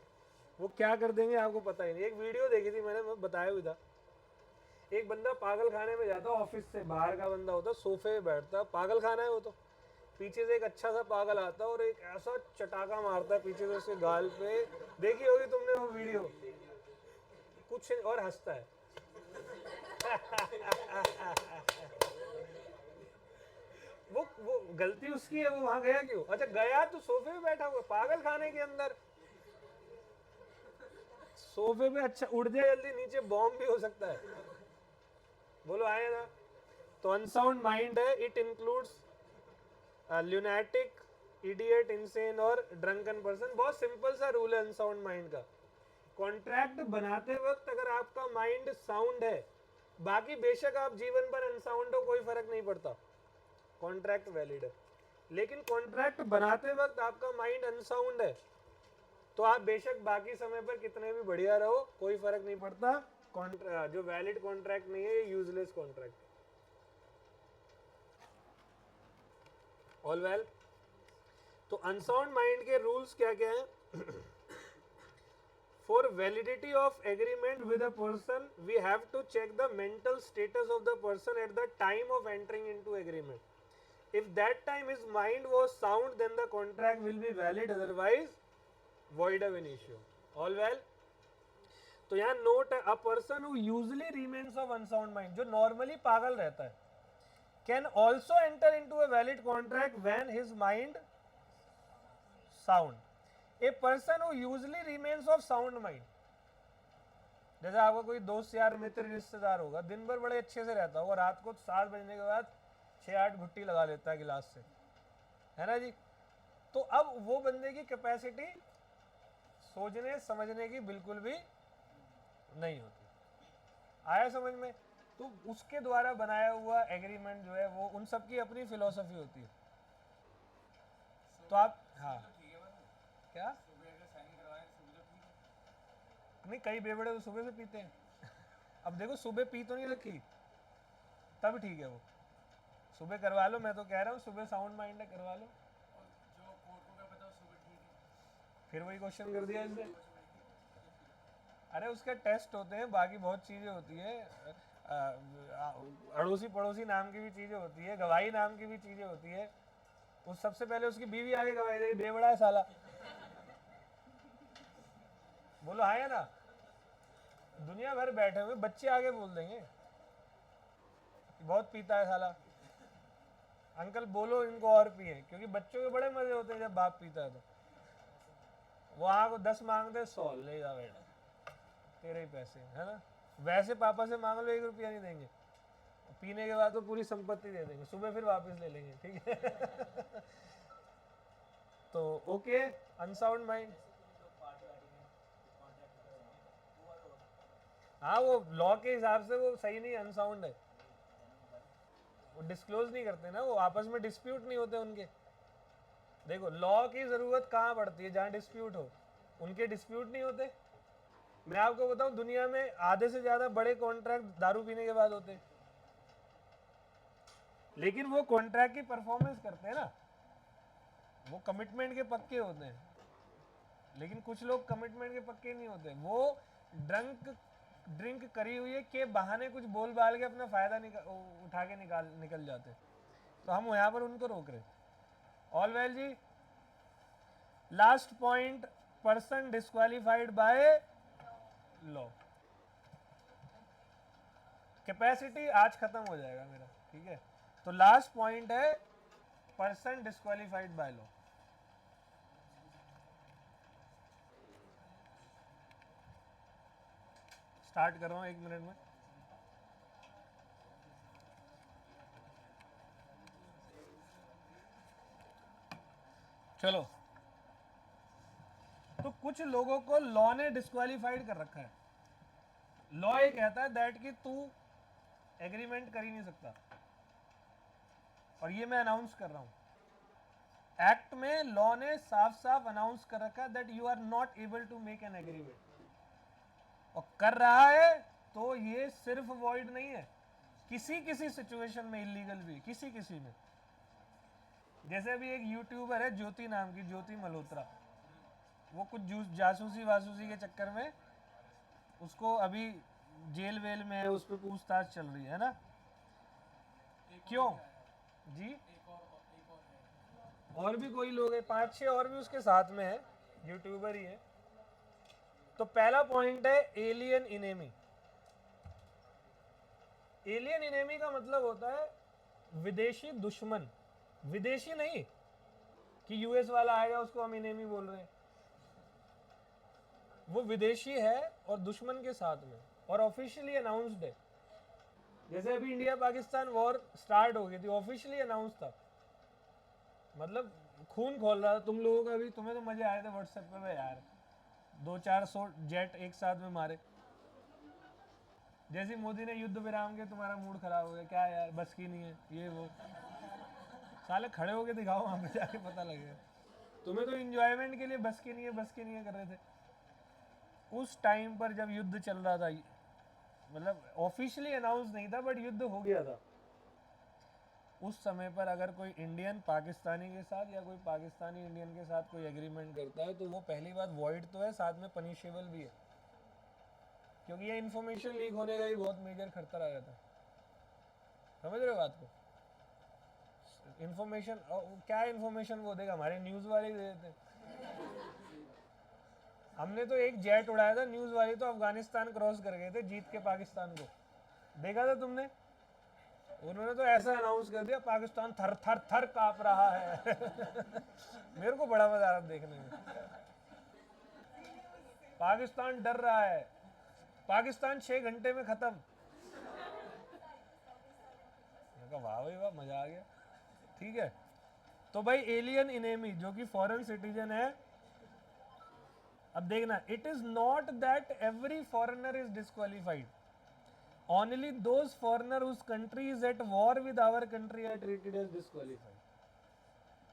वो क्या कर देंगे आपको पता ही नहीं। एक वीडियो देखी थी मैंने, मैं बताया भी था, एक बंदा पागल खाने में जाता, ऑफिस से बाहर का बंदा होता, सोफे पे बैठता, पागल खाना है वो तो, पीछे से एक अच्छा सा पागल आता और एक ऐसा चटाका मारता है पीछे से उसके गाल पे, देखी होगी तुमने वो वीडियो, कुछ और हंसता है। वो गलती उसकी है, वो वहां गया क्यों। अच्छा गया तो सोफे पे बैठा हुआ पागल खाने के अंदर, सोफे पे, अच्छा उड़ जाए जल्दी, नीचे बॉम्ब भी हो सकता है। बोलो आए ना। तो अनसाउंड माइंड है, इट इंक्लूड्स ल्यूनैटिक, इडियट, इंसेन और ड्रंकन पर्सन। बहुत सिंपल सा रूल है अनसाउंड माइंड का। कॉन्ट्रैक्ट बनाते वक्त अगर आपका माइंड साउंड है, बाकी बेशक आप जीवन पर अनसाउंड हो, कोई फर्क नहीं पड़ता, कॉन्ट्रैक्ट वैलिड है। लेकिन कॉन्ट्रैक्ट बनाते वक्त आपका माइंड अनसाउंड है, तो आप बेशक बाकी समय पर कितने भी बढ़िया रहो, कोई फर्क नहीं पड़ता। जो वैलिड कॉन्ट्रैक्ट नहीं है, ये यूजलेस कॉन्ट्रैक्ट। All well. तो अनसाउंड माइंड के रूल्स क्या क्या हैं। For validity of agreement with a person we have to check the mental status of the person at the time of entering into agreement. If that time his mind was sound then the contract will be valid, otherwise void of an issue. All well. तो यहाँ note है, अ person who usually remains of unsound mind, जो normally पागल रहता है, can also enter into a valid contract when his mind sound. A person who usually remains of sound mind, जैसे आपका कोई दोस्त यार मित्र रिश्तेदार होगा, दिन भर बड़े अच्छे से रहता होगा, रात को 7 बजने के बाद 6-8 घुट्टी लगा लेता है गिलास से, है ना जी। तो अब वो बंदे की कैपेसिटी सोचने समझने की बिल्कुल भी नहीं होती। आया समझ में? तो उसके द्वारा बनाया हुआ एग्रीमेंट जो है वो उन सब की अपनी फिलोसफी होती है। तो आप हाँ क्या नहीं, कई बेवड़े तो सुबह से पीते हैं। अब देखो सुबह पी तो नहीं रखी, तब ठीक है वो, सुबह करवा लो, मैं तो कह रहा हूँ सुबह साउंड माइंड है, करवा लो। फिर वही क्वेश्चन कर दिया इसने। अरे उसके टेस्ट होते हैं, बाकी बहुत चीज़ें होती है, अड़ोसी पड़ोसी नाम की भी चीज़ें होती है, गवाही नाम की भी चीज़ें होती है। उस सबसे पहले उसकी बीवी आगे गवाही देगी, बेवड़ा है साला। बोलो हाँ या ना? दुनिया भर बैठे हुए बच्चे आगे बोल देंगे कि बहुत पीता है साला। अंकल बोलो इनको और पिए, क्योंकि बच्चों के बड़े मजे होते हैं जब बाप पीता है। तो वहाँ को 10 मांगते 100 ले जा बेटा, तेरे ही पैसे है ना। वैसे पापा से मांग लो 1 रुपया नहीं देंगे, पीने के बाद तो पूरी संपत्ति दे देंगे, सुबह फिर वापस ले लेंगे, ठीक है। तो ओके, अनसाउंड माइंड। हाँ वो लॉ के हिसाब से वो सही नहीं, अनसाउंड है। वो डिस्क्लोज नहीं करते ना, वो आपस में डिस्प्यूट नहीं होते उनके। देखो लॉ की जरूरत कहाँ पड़ती है? जहाँ डिस्प्यूट हो। उनके डिस्प्यूट नहीं होते। मैं आपको बताऊं, दुनिया में आधे से ज्यादा बड़े कॉन्ट्रैक्ट दारू पीने के बाद होते हैं, लेकिन वो कॉन्ट्रैक्ट की परफॉर्मेंस करते हैं ना, वो कमिटमेंट के पक्के होते हैं। लेकिन कुछ लोग कमिटमेंट के पक्के नहीं होते, वो ड्रिंक करी हुई है के बहाने कुछ बोल बाल के अपना फायदा उठा के निकल जाते। तो हम यहाँ पर उनको रोक रहे। ऑल वेल जी, last point, person disqualified by law. Capacity आज खत्म हो जाएगा मेरा, ठीक है। तो लास्ट पॉइंट है person disqualified by law. Start कर रहा हूं 1 मिनट में। चलो, तो कुछ लोगों को लॉ ने डिस्क्वालिफाइड कर रखा है। लॉ ये कहता है दैट कि तू एग्रीमेंट कर ही नहीं सकता, और ये मैं अनाउंस कर रहा हूं। एक्ट में लॉ ने साफ साफ अनाउंस कर रखा है that you are not able to make an agreement, और कर रहा है तो ये सिर्फ वॉइड नहीं है, किसी किसी सिचुएशन में इलीगल भी, किसी किसी में। जैसे अभी एक यूट्यूबर है ज्योति नाम की, ज्योति मल्होत्रा, वो कुछ जासूसी वासूसी के चक्कर में उसको अभी जेल वेल में है, उस पर पूछताछ चल रही है ना। क्यों जी? और भी कोई लोग हैं, 5-6 और भी उसके साथ में है, यूट्यूबर ही है। तो पहला पॉइंट है एलियन इनेमी। एलियन इनेमी का मतलब होता है विदेशी दुश्मन। विदेशी नहीं कि यूएस वाला आएगा उसको हम इनेमी बोल रहे हैं, वो विदेशी है और दुश्मन के साथ में, और ऑफिशियली अनाउंस्ड है। जैसे अभी इंडिया पाकिस्तान वॉर स्टार्ट हो गई थी, ऑफिशियली अनाउंस था, मतलब खून खोल रहा था तुम लोगों का भी। तुम्हें तो मजे आए थे व्हाट्सएप पे यार, 200-400 जेट एक साथ में मारे। जैसे मोदी ने युद्ध विराम के तुम्हारा मूड खराब हो गया, क्या यार बस की नहीं है ये वो। साले खड़े होके दिखाओ, वहां पे जाके पता लगेगा। तुम्हें तो इंजॉयमेंट के लिए बस की नहीं है, बस की नहीं है कर रहे थे। उस टाइम पर जब युद्ध चल रहा था, मतलब ऑफिशियली अनाउंस नहीं था बट युद्ध हो गया था, उस समय पर अगर कोई इंडियन पाकिस्तानी के साथ या कोई पाकिस्तानी इंडियन के साथ कोई एग्रीमेंट करता है तो वो पहली बात वॉइड तो है, साथ में पनिशेबल भी है, क्योंकि ये इन्फॉर्मेशन लीक होने का भी बहुत मेजर खतरा रहता है। समझ रहे हो बात को? इन्फॉर्मेशन क्या इन्फॉर्मेशन वो देगा, हमारे न्यूज़ वाले दे देते हैं। हमने तो एक जेट उड़ाया था, न्यूज़ वाले तो अफगानिस्तान क्रॉस कर गए थे जीत के पाकिस्तान को, देखा था तुमने? उन्होंने तो ऐसा अनाउंस कर दिया पाकिस्तान थर थर थर कांप रहा है। मेरे को बड़ा मजा आ रहा देखने में। पाकिस्तान डर रहा है, पाकिस्तान 6 घंटे में खत्म। वाह भाई वाह, मजा आ गया। ठीक है, तो भाई एलियन इनेमी जो कि फॉरेन सिटीजन है, अब देखना, it is not that every foreigner is disqualified. Only those foreigner whose country is at war with our country are treated as disqualified.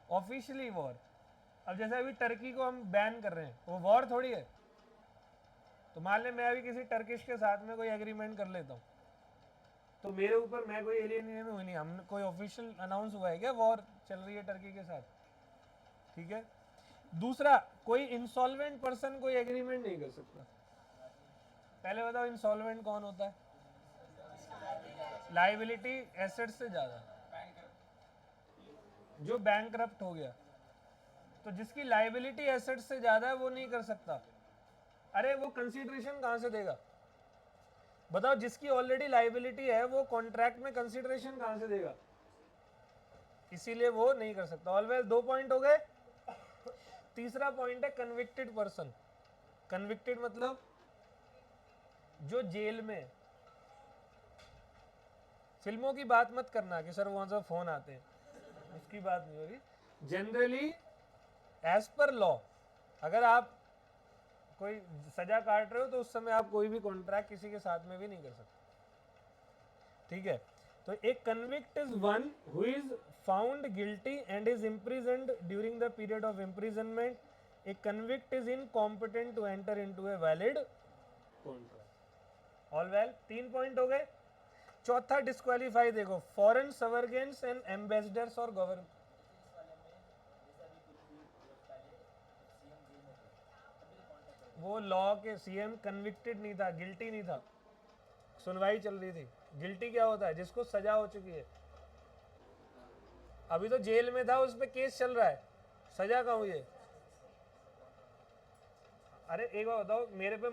Officially war. अब जैसे अभी टर्की को हम बैन कर रहे हैं, वो वॉर थोड़ी है। तो मान ले मैं अभी किसी टर्किश के साथ में कोई एग्रीमेंट कर लेता हूँ, तो मेरे ऊपर मैं कोई एलियन हुई नहीं, हम कोई ऑफिशियल अनाउंस हुआ है क्या वॉर चल रही है टर्की के साथ? ठीक है। दूसरा, कोई इंसॉल्वेंट पर्सन कोई एग्रीमेंट नहीं कर सकता। पहले बताओ इंसॉल्वेंट कौन होता है? लाइबिलिटी एसेट से ज्यादा, जो बैंकरप्ट हो गया। तो जिसकी लाइबिलिटी एसेट से ज्यादा है वो नहीं कर सकता। अरे वो कंसीडरेशन कहां से देगा? बताओ, जिसकी ऑलरेडी लाइबिलिटी है वो कॉन्ट्रैक्ट में कंसीडरेशन कहां से देगा? इसीलिए वो नहीं कर सकता। ऑलवेज 2 पॉइंट हो गए। तीसरा पॉइंट है कन्विक्टेड पर्सन। कन्विक्टेड मतलब जो जेल में, फिल्मों की बात मत करना कि सर वहां से फोन आते हैं, उसकी बात नहीं हो रही। जनरली एज पर लॉ अगर आप कोई सजा काट रहे हो तो उस समय आप कोई भी कॉन्ट्रैक्ट किसी के साथ में भी नहीं कर सकते। ठीक है। तो एक convict is one who is found guilty and is imprisoned during the period of imprisonment. A convict is incompetent to enter into a valid contract. All well, 3 point हो गए। चौथा डिस्क्वालीफाई देखो, फॉरेन सवर्गेंस एंड एम्बेसडर्स और government. वो law के CM convicted नहीं था, guilty नहीं था, सुनवाई चल रही थी। गिल्टी क्या होता है? जिसको सजा हो चुकी है, अभी तो जेल में था, उस पर केस चल रहा है, सजा का हुई है। अरे एक बार बताओ, मेरे पे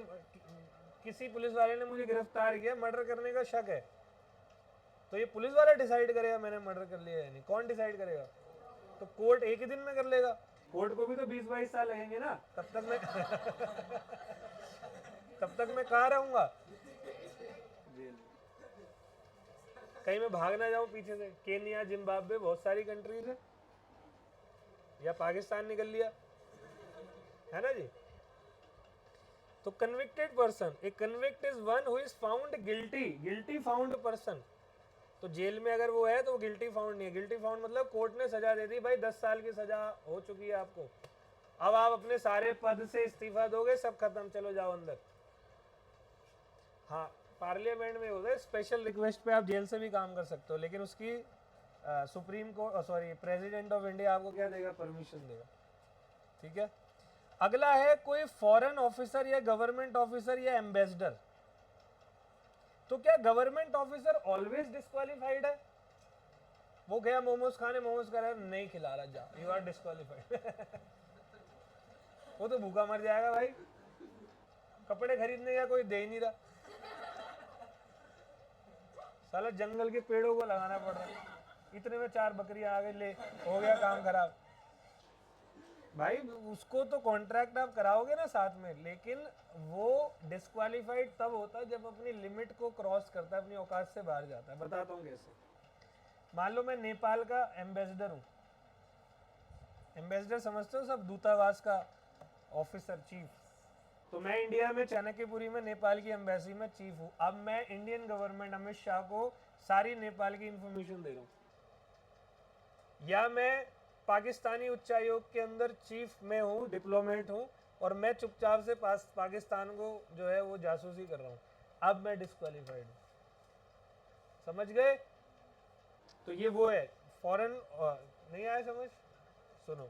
किसी पुलिस वाले ने मुझे गिरफ्तार किया, मर्डर करने का शक है, तो ये पुलिस वाला डिसाइड करेगा मैंने मर्डर कर लिया है नहीं? कौन डिसाइड करेगा? तो कोर्ट एक ही दिन में कर लेगा। कोर्ट को भी तो 20-22 साल लगेंगे ना, तब तक मैं तब तक मैं कहाँ रहूंगा? कहीं मैं भाग ना जाऊं पीछे से। केन्या, जिम्बाब्वे, बहुत सारी कंट्रीज है, या पाकिस्तान निकल लिया है ना जी। तो convicted person, A convict is one who is found guilty, guilty found person. तो जेल में अगर वो है तो वो गिल्टी फाउंड नहीं है। गिल्टी फाउंड मतलब कोर्ट ने सजा दे दी, भाई 10 साल की सजा हो चुकी है आपको, अब आप अपने सारे पद से इस्तीफा दोगे, सब खत्म, चलो जाओ अंदर। हाँ, पार्लियामेंट में होता है, स्पेशल रिक्वेस्ट पे आप जेल से भी काम कर सकते हो, लेकिन उसकी supreme court, sorry, president of India आपको क्या देगा? परमिशन देगा। ठीक है। अगला है कोई फॉरेन ऑफिसर या गवर्नमेंट ऑफिसर या एम्बेसडर। तो क्या गवर्नमेंट ऑफिसर ऑलवेज डिस्क्वालीफाइड है? वो गया मोमोज खाने, मोमोज कह रहा है नहीं खिला रहा, जा, यू आर डिस्क्वालीफाइड। वो तो भूखा मर जाएगा भाई। कपड़े खरीदने का कोई दे ही नहीं रहा, साला जंगल के पेड़ों को लगाना पड़ रहा है, इतने में 4 बकरियां आ गई, ले हो गया काम खराब। भाई उसको तो कॉन्ट्रैक्ट आप कराओगे ना साथ में, लेकिन वो डिस्क्वालीफाइड तब होता है जब अपनी लिमिट को क्रॉस करता है, अपनी औकात से बाहर जाता है। बताता हूँ कैसे। मान लो मैं नेपाल का एम्बेसडर हूँ। एम्बेसडर समझते हो सब? दूतावास का ऑफिसर, चीफ। तो मैं इंडिया में चाणक्यपुरी में नेपाल की एम्बेसी में चीफ हूँ। अब मैं इंडियन गवर्नमेंट अमित शाह को सारी नेपाल की इंफॉर्मेशन दे रहा हूँ, या मैं पाकिस्तानी उच्चायोग के अंदर चीफ में हूँ, डिप्लोमेट हूँ, और मैं चुपचाप से पाकिस्तान को जो है वो जासूसी कर रहा हूँ, अब मैं डिस्क्वालीफाइड हूँ। समझ गए? तो ये वो है फॉरेन। नहीं आया समझ? सुनो,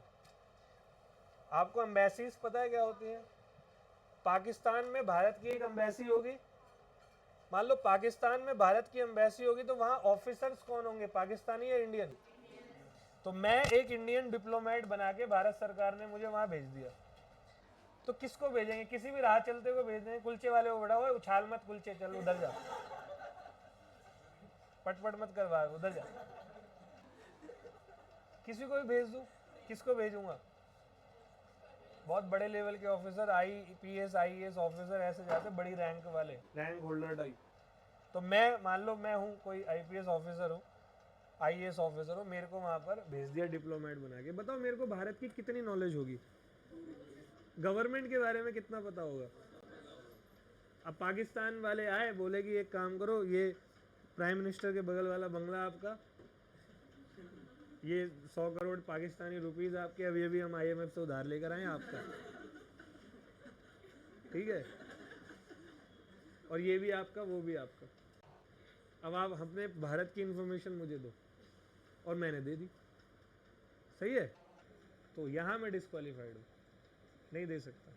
आपको एम्बेसीज पता है क्या होती है? पाकिस्तान में भारत की एक एम्बेसी होगी, मान लो पाकिस्तान में भारत की एम्बेसी होगी, तो वहां ऑफिसर्स कौन होंगे, पाकिस्तानी या इंडियन? तो मैं एक इंडियन डिप्लोमेट बना के, भारत सरकार ने मुझे वहां भेज दिया, तो किसको भेजेंगे? किसी भी राह चलते को भेज देंगे, कुलचे वाले को बड़ा हुआ, उछाल मत कुलचे, चल उधर जा, पटपट मत कर बाहर, उधर जा। किसी को भी भेज दूं, किसको भेजूंगा? बहुत बड़े लेवल के ऑफिसर, IPS IAS ऑफिसर ऐसे जाते, बड़ी रैंक वाले, रैंक होल्डर टाइप। तो मैं मान लो मैं हूँ कोई IPS ऑफिसर हूँ, IAS ऑफिसर हूँ, मेरे को वहाँ पर भेज दिया डिप्लोमेट बना के। बताओ मेरे को भारत की कितनी नॉलेज होगी, गवर्नमेंट के बारे में कितना पता होगा? अब पाकिस्तान वाले आए, बोले कि एक काम करो, ये प्राइम मिनिस्टर के बगल वाला बंगला आपका, ये 100 करोड़ पाकिस्तानी रुपीस आपके, अब ये भी हम IMF से उधार लेकर आए आपका, ठीक है, और ये भी आपका, वो भी आपका। अब आप अपने भारत की इंफॉर्मेशन मुझे दो, और मैंने दे दी, सही है, तो यहाँ मैं डिस्क्वालीफाइड हूँ, नहीं दे सकता,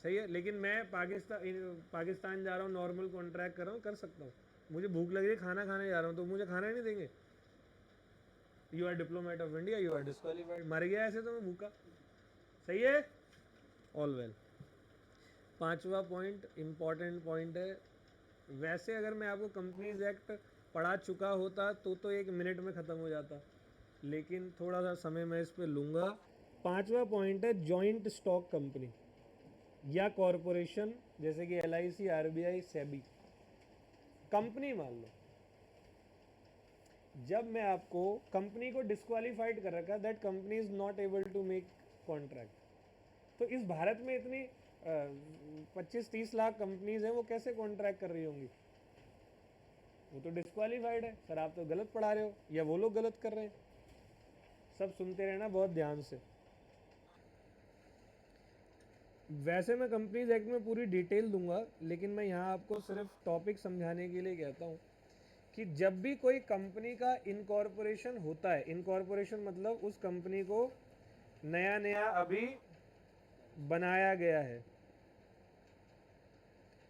सही है। लेकिन मैं पाकिस्तान जा रहा हूँ, नॉर्मल कॉन्ट्रैक्ट कर रहा हूँ, कर सकता हूँ। मुझे भूख लग रही है, खाना खाने जा रहा हूँ, तो मुझे खाना ही नहीं देंगे, you are diplomat of India, you are disqualified, मर गया ऐसे तो मैं भूखा, सही है, ऑल वेल। पांचवा पॉइंट इंपॉर्टेंट पॉइंट है, वैसे अगर मैं आपको कंपनीज एक्ट पढ़ा चुका होता तो 1 मिनट में ख़त्म हो जाता, लेकिन थोड़ा सा समय मैं इस पे लूँगा। पांचवा पॉइंट है जॉइंट स्टॉक कंपनी या कॉरपोरेशन, जैसे कि LIC, RBI, सेबी। कंपनी मान लो, जब मैं आपको कंपनी को डिस्क्वालीफाइड कर रखा, that company is not able to make contract, तो इस भारत में इतनी 25-30 लाख कंपनीज हैं, वो कैसे कॉन्ट्रैक्ट कर रही होंगी? वो तो डिस्क्वालीफाइड है। सर आप तो गलत पढ़ा रहे हो, या वो लोग गलत कर रहे हैं। सब सुनते रहना बहुत ध्यान से। वैसे मैं कंपनीज एक्ट में पूरी डिटेल दूंगा, लेकिन मैं यहाँ आपको सिर्फ टॉपिक समझाने के लिए कहता हूँ कि जब भी कोई कंपनी का इनकॉर्पोरेशन होता है, इनकॉर्पोरेशन मतलब उस कंपनी को नया नया अभी बनाया गया है,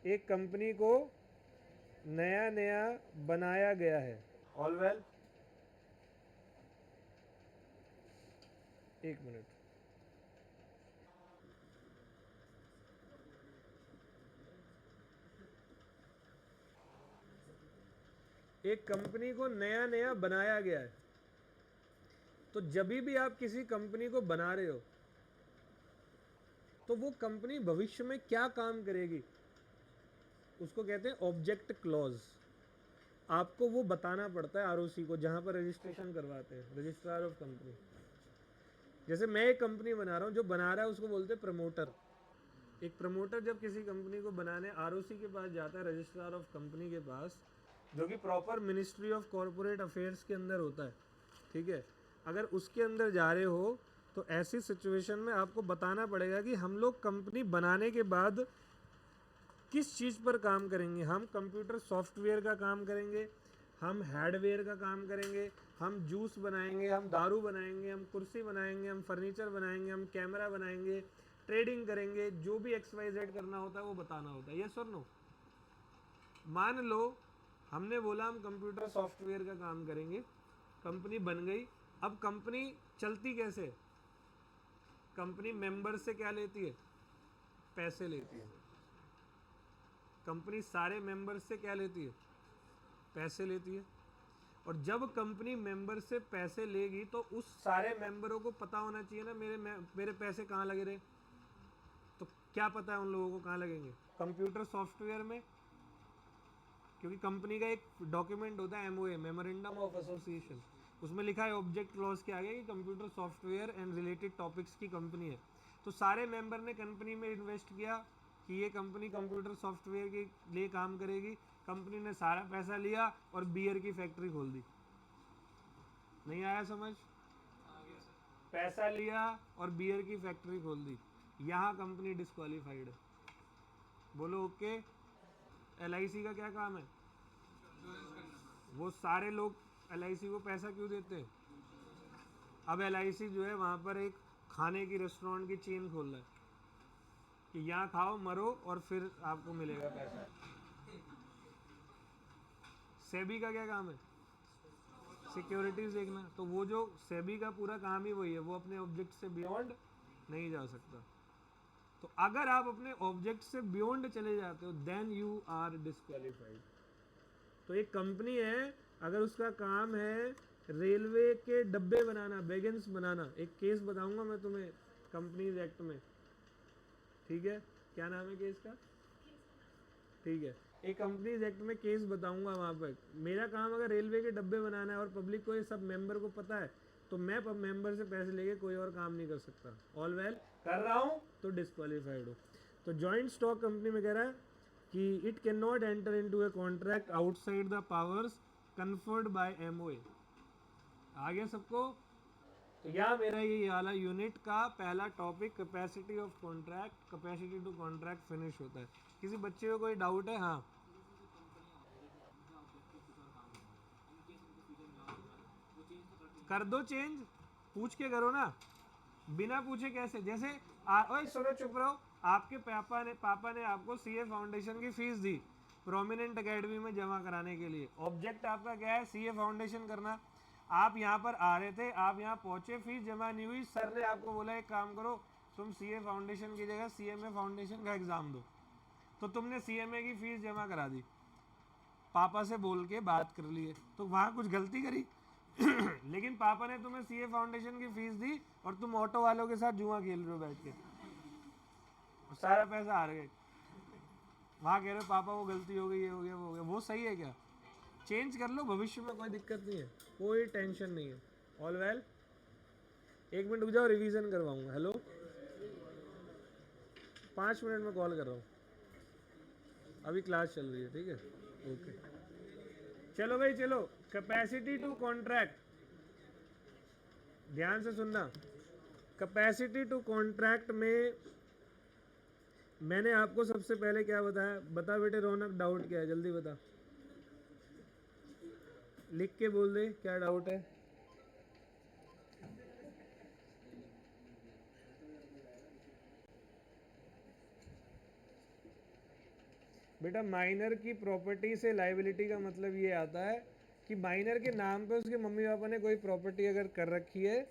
एक कंपनी को नया नया बनाया गया है, ऑल वेल। एक मिनट, एक कंपनी को नया नया बनाया गया है, तो जब भी आप किसी कंपनी को बना रहे हो, तो वो कंपनी भविष्य में क्या काम करेगी, उसको कहते हैं ऑब्जेक्ट क्लॉज। आपको वो बताना पड़ता है ROC को, जहां पर रजिस्ट्रेशन करवाते हैं, रजिस्ट्रार ऑफ कंपनी। जैसे मैं एक कंपनी बना रहा हूँ, जो बना रहा है उसको बोलते हैं प्रमोटर। एक प्रमोटर जब किसी कंपनी को बनाने ROC के पास जाता है, रजिस्ट्रार ऑफ कंपनी के पास, जो कि proper ministry of corporate affairs के अंदर होता है, ठीक है। अगर उसके अंदर जा रहे हो, तो ऐसी सिचुएशन में आपको बताना पड़ेगा कि हम लोग कंपनी बनाने के बाद किस चीज़ पर काम करेंगे। हम कंप्यूटर सॉफ्टवेयर का काम करेंगे, हम हार्डवेयर का काम करेंगे, हम जूस बनाएंगे, हम दारू बनाएंगे, हम कुर्सी बनाएंगे, हम फर्नीचर बनाएंगे, हम कैमरा बनाएंगे, ट्रेडिंग करेंगे, जो भी XYZ करना होता है वो बताना होता है, यस और नो। मान लो हमने बोला हम कंप्यूटर सॉफ्टवेयर का काम करेंगे, कंपनी बन गई। अब कंपनी चलती कैसे? कंपनी मेंबर से क्या लेती है? पैसे लेती है। कंपनी सारे मेंबर से क्या लेती है? पैसे लेती है। और जब कंपनी मेंबर से पैसे लेगी, तो उस सारे मेंबरों को पता होना चाहिए ना मेरे पैसे कहाँ लगे रहे। तो क्या पता है उन लोगों को कहाँ लगेंगे? कंप्यूटर सॉफ्टवेयर में, क्योंकि कंपनी का एक डॉक्यूमेंट होता है MOA, मेमोरेंडम ऑफ एसोसिएशन, उसमें लिखा है ऑब्जेक्ट क्लॉज के आगे कि computer software and related topics की कंपनी है। तो सारे मेंबर ने कंपनी में इन्वेस्ट किया कि ये कंपनी कंप्यूटर सॉफ्टवेयर के लिए काम करेगी। कंपनी ने सारा पैसा लिया और बियर की फैक्ट्री खोल दी। नहीं आया समझ? पैसा लिया और बियर की फैक्ट्री खोल दी, यहाँ कंपनी डिस्क्वालीफाइड है। बोलो ओके। LIC का क्या काम है? वो सारे लोग LIC को पैसा क्यों देते हैं? अब LIC जो है वहाँ पर एक खाने की रेस्टोरेंट की चेन खोल रहा है कि यहाँ खाओ, मरो और फिर आपको मिलेगा पैसा। सेबी का क्या काम है? सिक्योरिटीज देखना। तो वो जो सेबी का पूरा काम ही वही है, वो अपने ऑब्जेक्ट से बियॉन्ड नहीं जा सकता। तो अगर आप अपने ऑब्जेक्ट से बियॉन्ड चले जाते हो, देन यू आर डिस्क्वालीफाइड। तो एक कंपनी है, अगर उसका काम है रेलवे के डब्बे बनाना, वैगन्स बनाना, एक केस बताऊंगा मैं तुम्हें कंपनीज एक्ट में, ठीक है? क्या नाम है केस का? ठीक है, एक कंपनीज एक्ट में केस बताऊंगा वहां पर। मेरा काम अगर रेलवे के डब्बे बनाना है और पब्लिक को ये सब मेंबर को पता है, तो मैं मेंबर से पैसे लेके कोई और काम नहीं कर सकता। ऑल वेल कर रहा हूं तो डिस्क्वालीफाइड हो। तो जॉइंट स्टॉक कंपनी में कह रहा है कि it can not enter into a contract outside the powers conferred bye MOA. आगे सबको, तो यहाँ मेरा ये वाला यूनिट का पहला topic capacity of contract, capacity to contract finish होता है। किसी बच्चे को कोई डाउट है? हाँ, कर दो चेंज, पूछ के करो ना, बिना पूछे कैसे? जैसे ओए सुनो, चुप रहो। आपके पापा ने आपको सीए फाउंडेशन की फीस दी प्रोमिनेंट एकेडमी में जमा कराने के लिए। ऑब्जेक्ट आपका क्या है? सीए फाउंडेशन करना। आप यहाँ पर आ रहे थे, आप यहाँ पहुंचे, फीस जमा नहीं हुई, सर ने आपको बोला एक काम करो, तुम सीए फाउंडेशन की जगह सीएमए फाउंडेशन का एग्जाम दो। तो तुमने सीएमए की फीस जमा करा दी, पापा से बोल के बात कर लिए, तो वहाँ कुछ गलती करी लेकिन पापा ने तुम्हें सीए फाउंडेशन की फीस दी और तुम ऑटो वालों के साथ जुआ खेल रहे हो बैठ के, सारा पैसा हार गए। वहाँ कह रहे हो पापा वो गलती हो गई, ये हो गया, वो हो गया। वो सही है क्या? चेंज कर लो, भविष्य में कोई दिक्कत नहीं है, कोई टेंशन नहीं है। All well. 1 मिनट रुक जाओ, रिवीजन करवाऊंगा। हेलो, 5 मिनट में कॉल कर रहा हूँ, अभी क्लास चल रही है, ठीक है? ओके, चलो भाई चलो। कैपेसिटी टू कॉन्ट्रैक्ट, ध्यान से सुनना। कैपेसिटी टू कॉन्ट्रैक्ट में मैंने आपको सबसे पहले क्या बताया? बता बेटे रौनक, डाउट क्या है? जल्दी बता, लिख के बोल दे क्या डाउट है। बेटा माइनर की प्रॉपर्टी से लाइबिलिटी का मतलब ये आता है कि माइनर के नाम पे उसके मम्मी पापा ने कोई प्रॉपर्टी अगर कर रखी है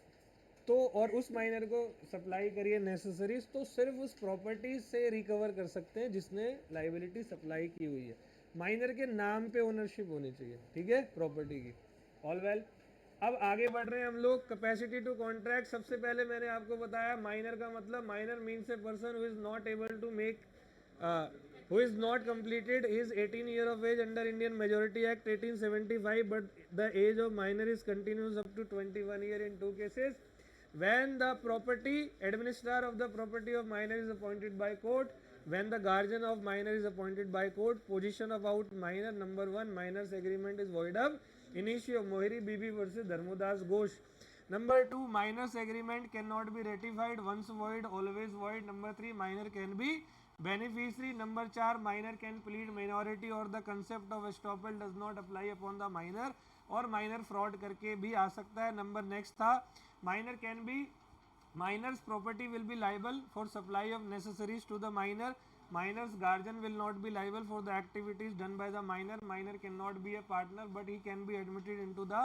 तो, और उस माइनर को सप्लाई करिए नेसेसरीज, तो सिर्फ उस प्रॉपर्टी से रिकवर कर सकते हैं जिसने लाइबिलिटी सप्लाई की हुई है। माइनर के नाम पे ओनरशिप होनी चाहिए, ठीक है, प्रॉपर्टी की। All well. अब आगे बढ़ रहे हैं हम लोग। कैपेसिटी टू कॉन्ट्रैक्ट, सबसे पहले मैंने आपको बताया माइनर का मतलब, minor means a person who is not able to make who is not completed his 18 year of age under Indian Majority Act 1875, but the age of minor is continuous up to 21 year in 2 cases. When the property administrator of the property of minor is appointed by court, when the guardian of minor is appointed by court, position about minor, number 1, minor's agreement is void ab initio, Mohiri Bibi versus Dharmodas Ghosh. Number 2, minor's agreement cannot be ratified, once void always void. Number 3, minor can be beneficiary. Number 4, minor can plead minority or the concept of estoppel does not apply upon the minor, और minor fraud करके भी आ सकता है। Number next था, minor can be, minor's property will be liable for supply of necessaries to the minor, minor's guardian will not be liable for the activities done by the minor, minor cannot be a partner but he can be admitted into the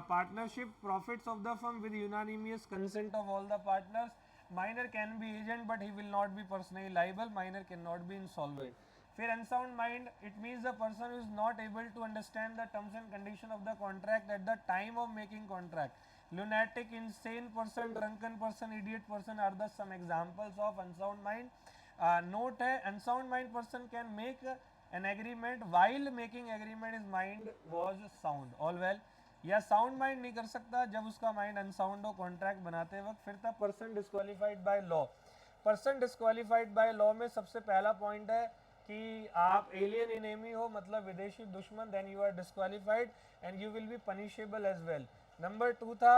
partnership, profits of the firm with unanimous consent of all the partners, minor can be agent but he will not be personally liable, minor cannot be insolvent. फिर unsound mind, it means the person who is not able to understand the terms and condition of the contract at the time of making contract. Lunatic, insane person, drunken person, idiot person are the some examples of unsound mind. Note है, unsound mind person can make an agreement while making agreement his mind was sound. All well. या sound mind नहीं कर सकता जब उसका mind unsound हो contract बनाते वक्त। फिर था person disqualified by law. Person disqualified by law में सबसे पहला पॉइंट है कि आप एलियन इनेमी हो, मतलब विदेशी दुश्मन, then you are disqualified and you will be punishable as well. Number 2 था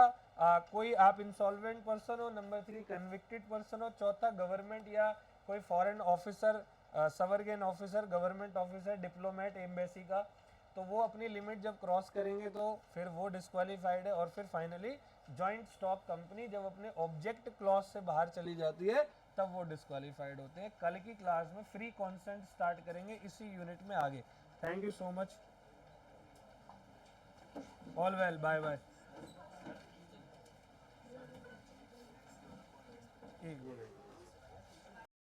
कोई आप इंसॉल्वेंट पर्सन हो। नंबर 3 कन्विक्टेड पर्सन हो। चौथा गवर्नमेंट या कोई foreign officer, sovereign officer, government officer, diplomat, embassy का, तो वो अपनी लिमिट जब क्रॉस करेंगे तो फिर वो डिस्क्वालीफाइड है। और फिर फाइनली जॉइंट स्टॉक कंपनी जब अपने ऑब्जेक्ट क्लॉज से बाहर चली जाती है तब वो डिस्क्वालीफाइड होते हैं। कल की क्लास में फ्री कॉन्सेंट स्टार्ट करेंगे इसी यूनिट में आगे। Thank you so much, all well, bye bye. एक मिनट।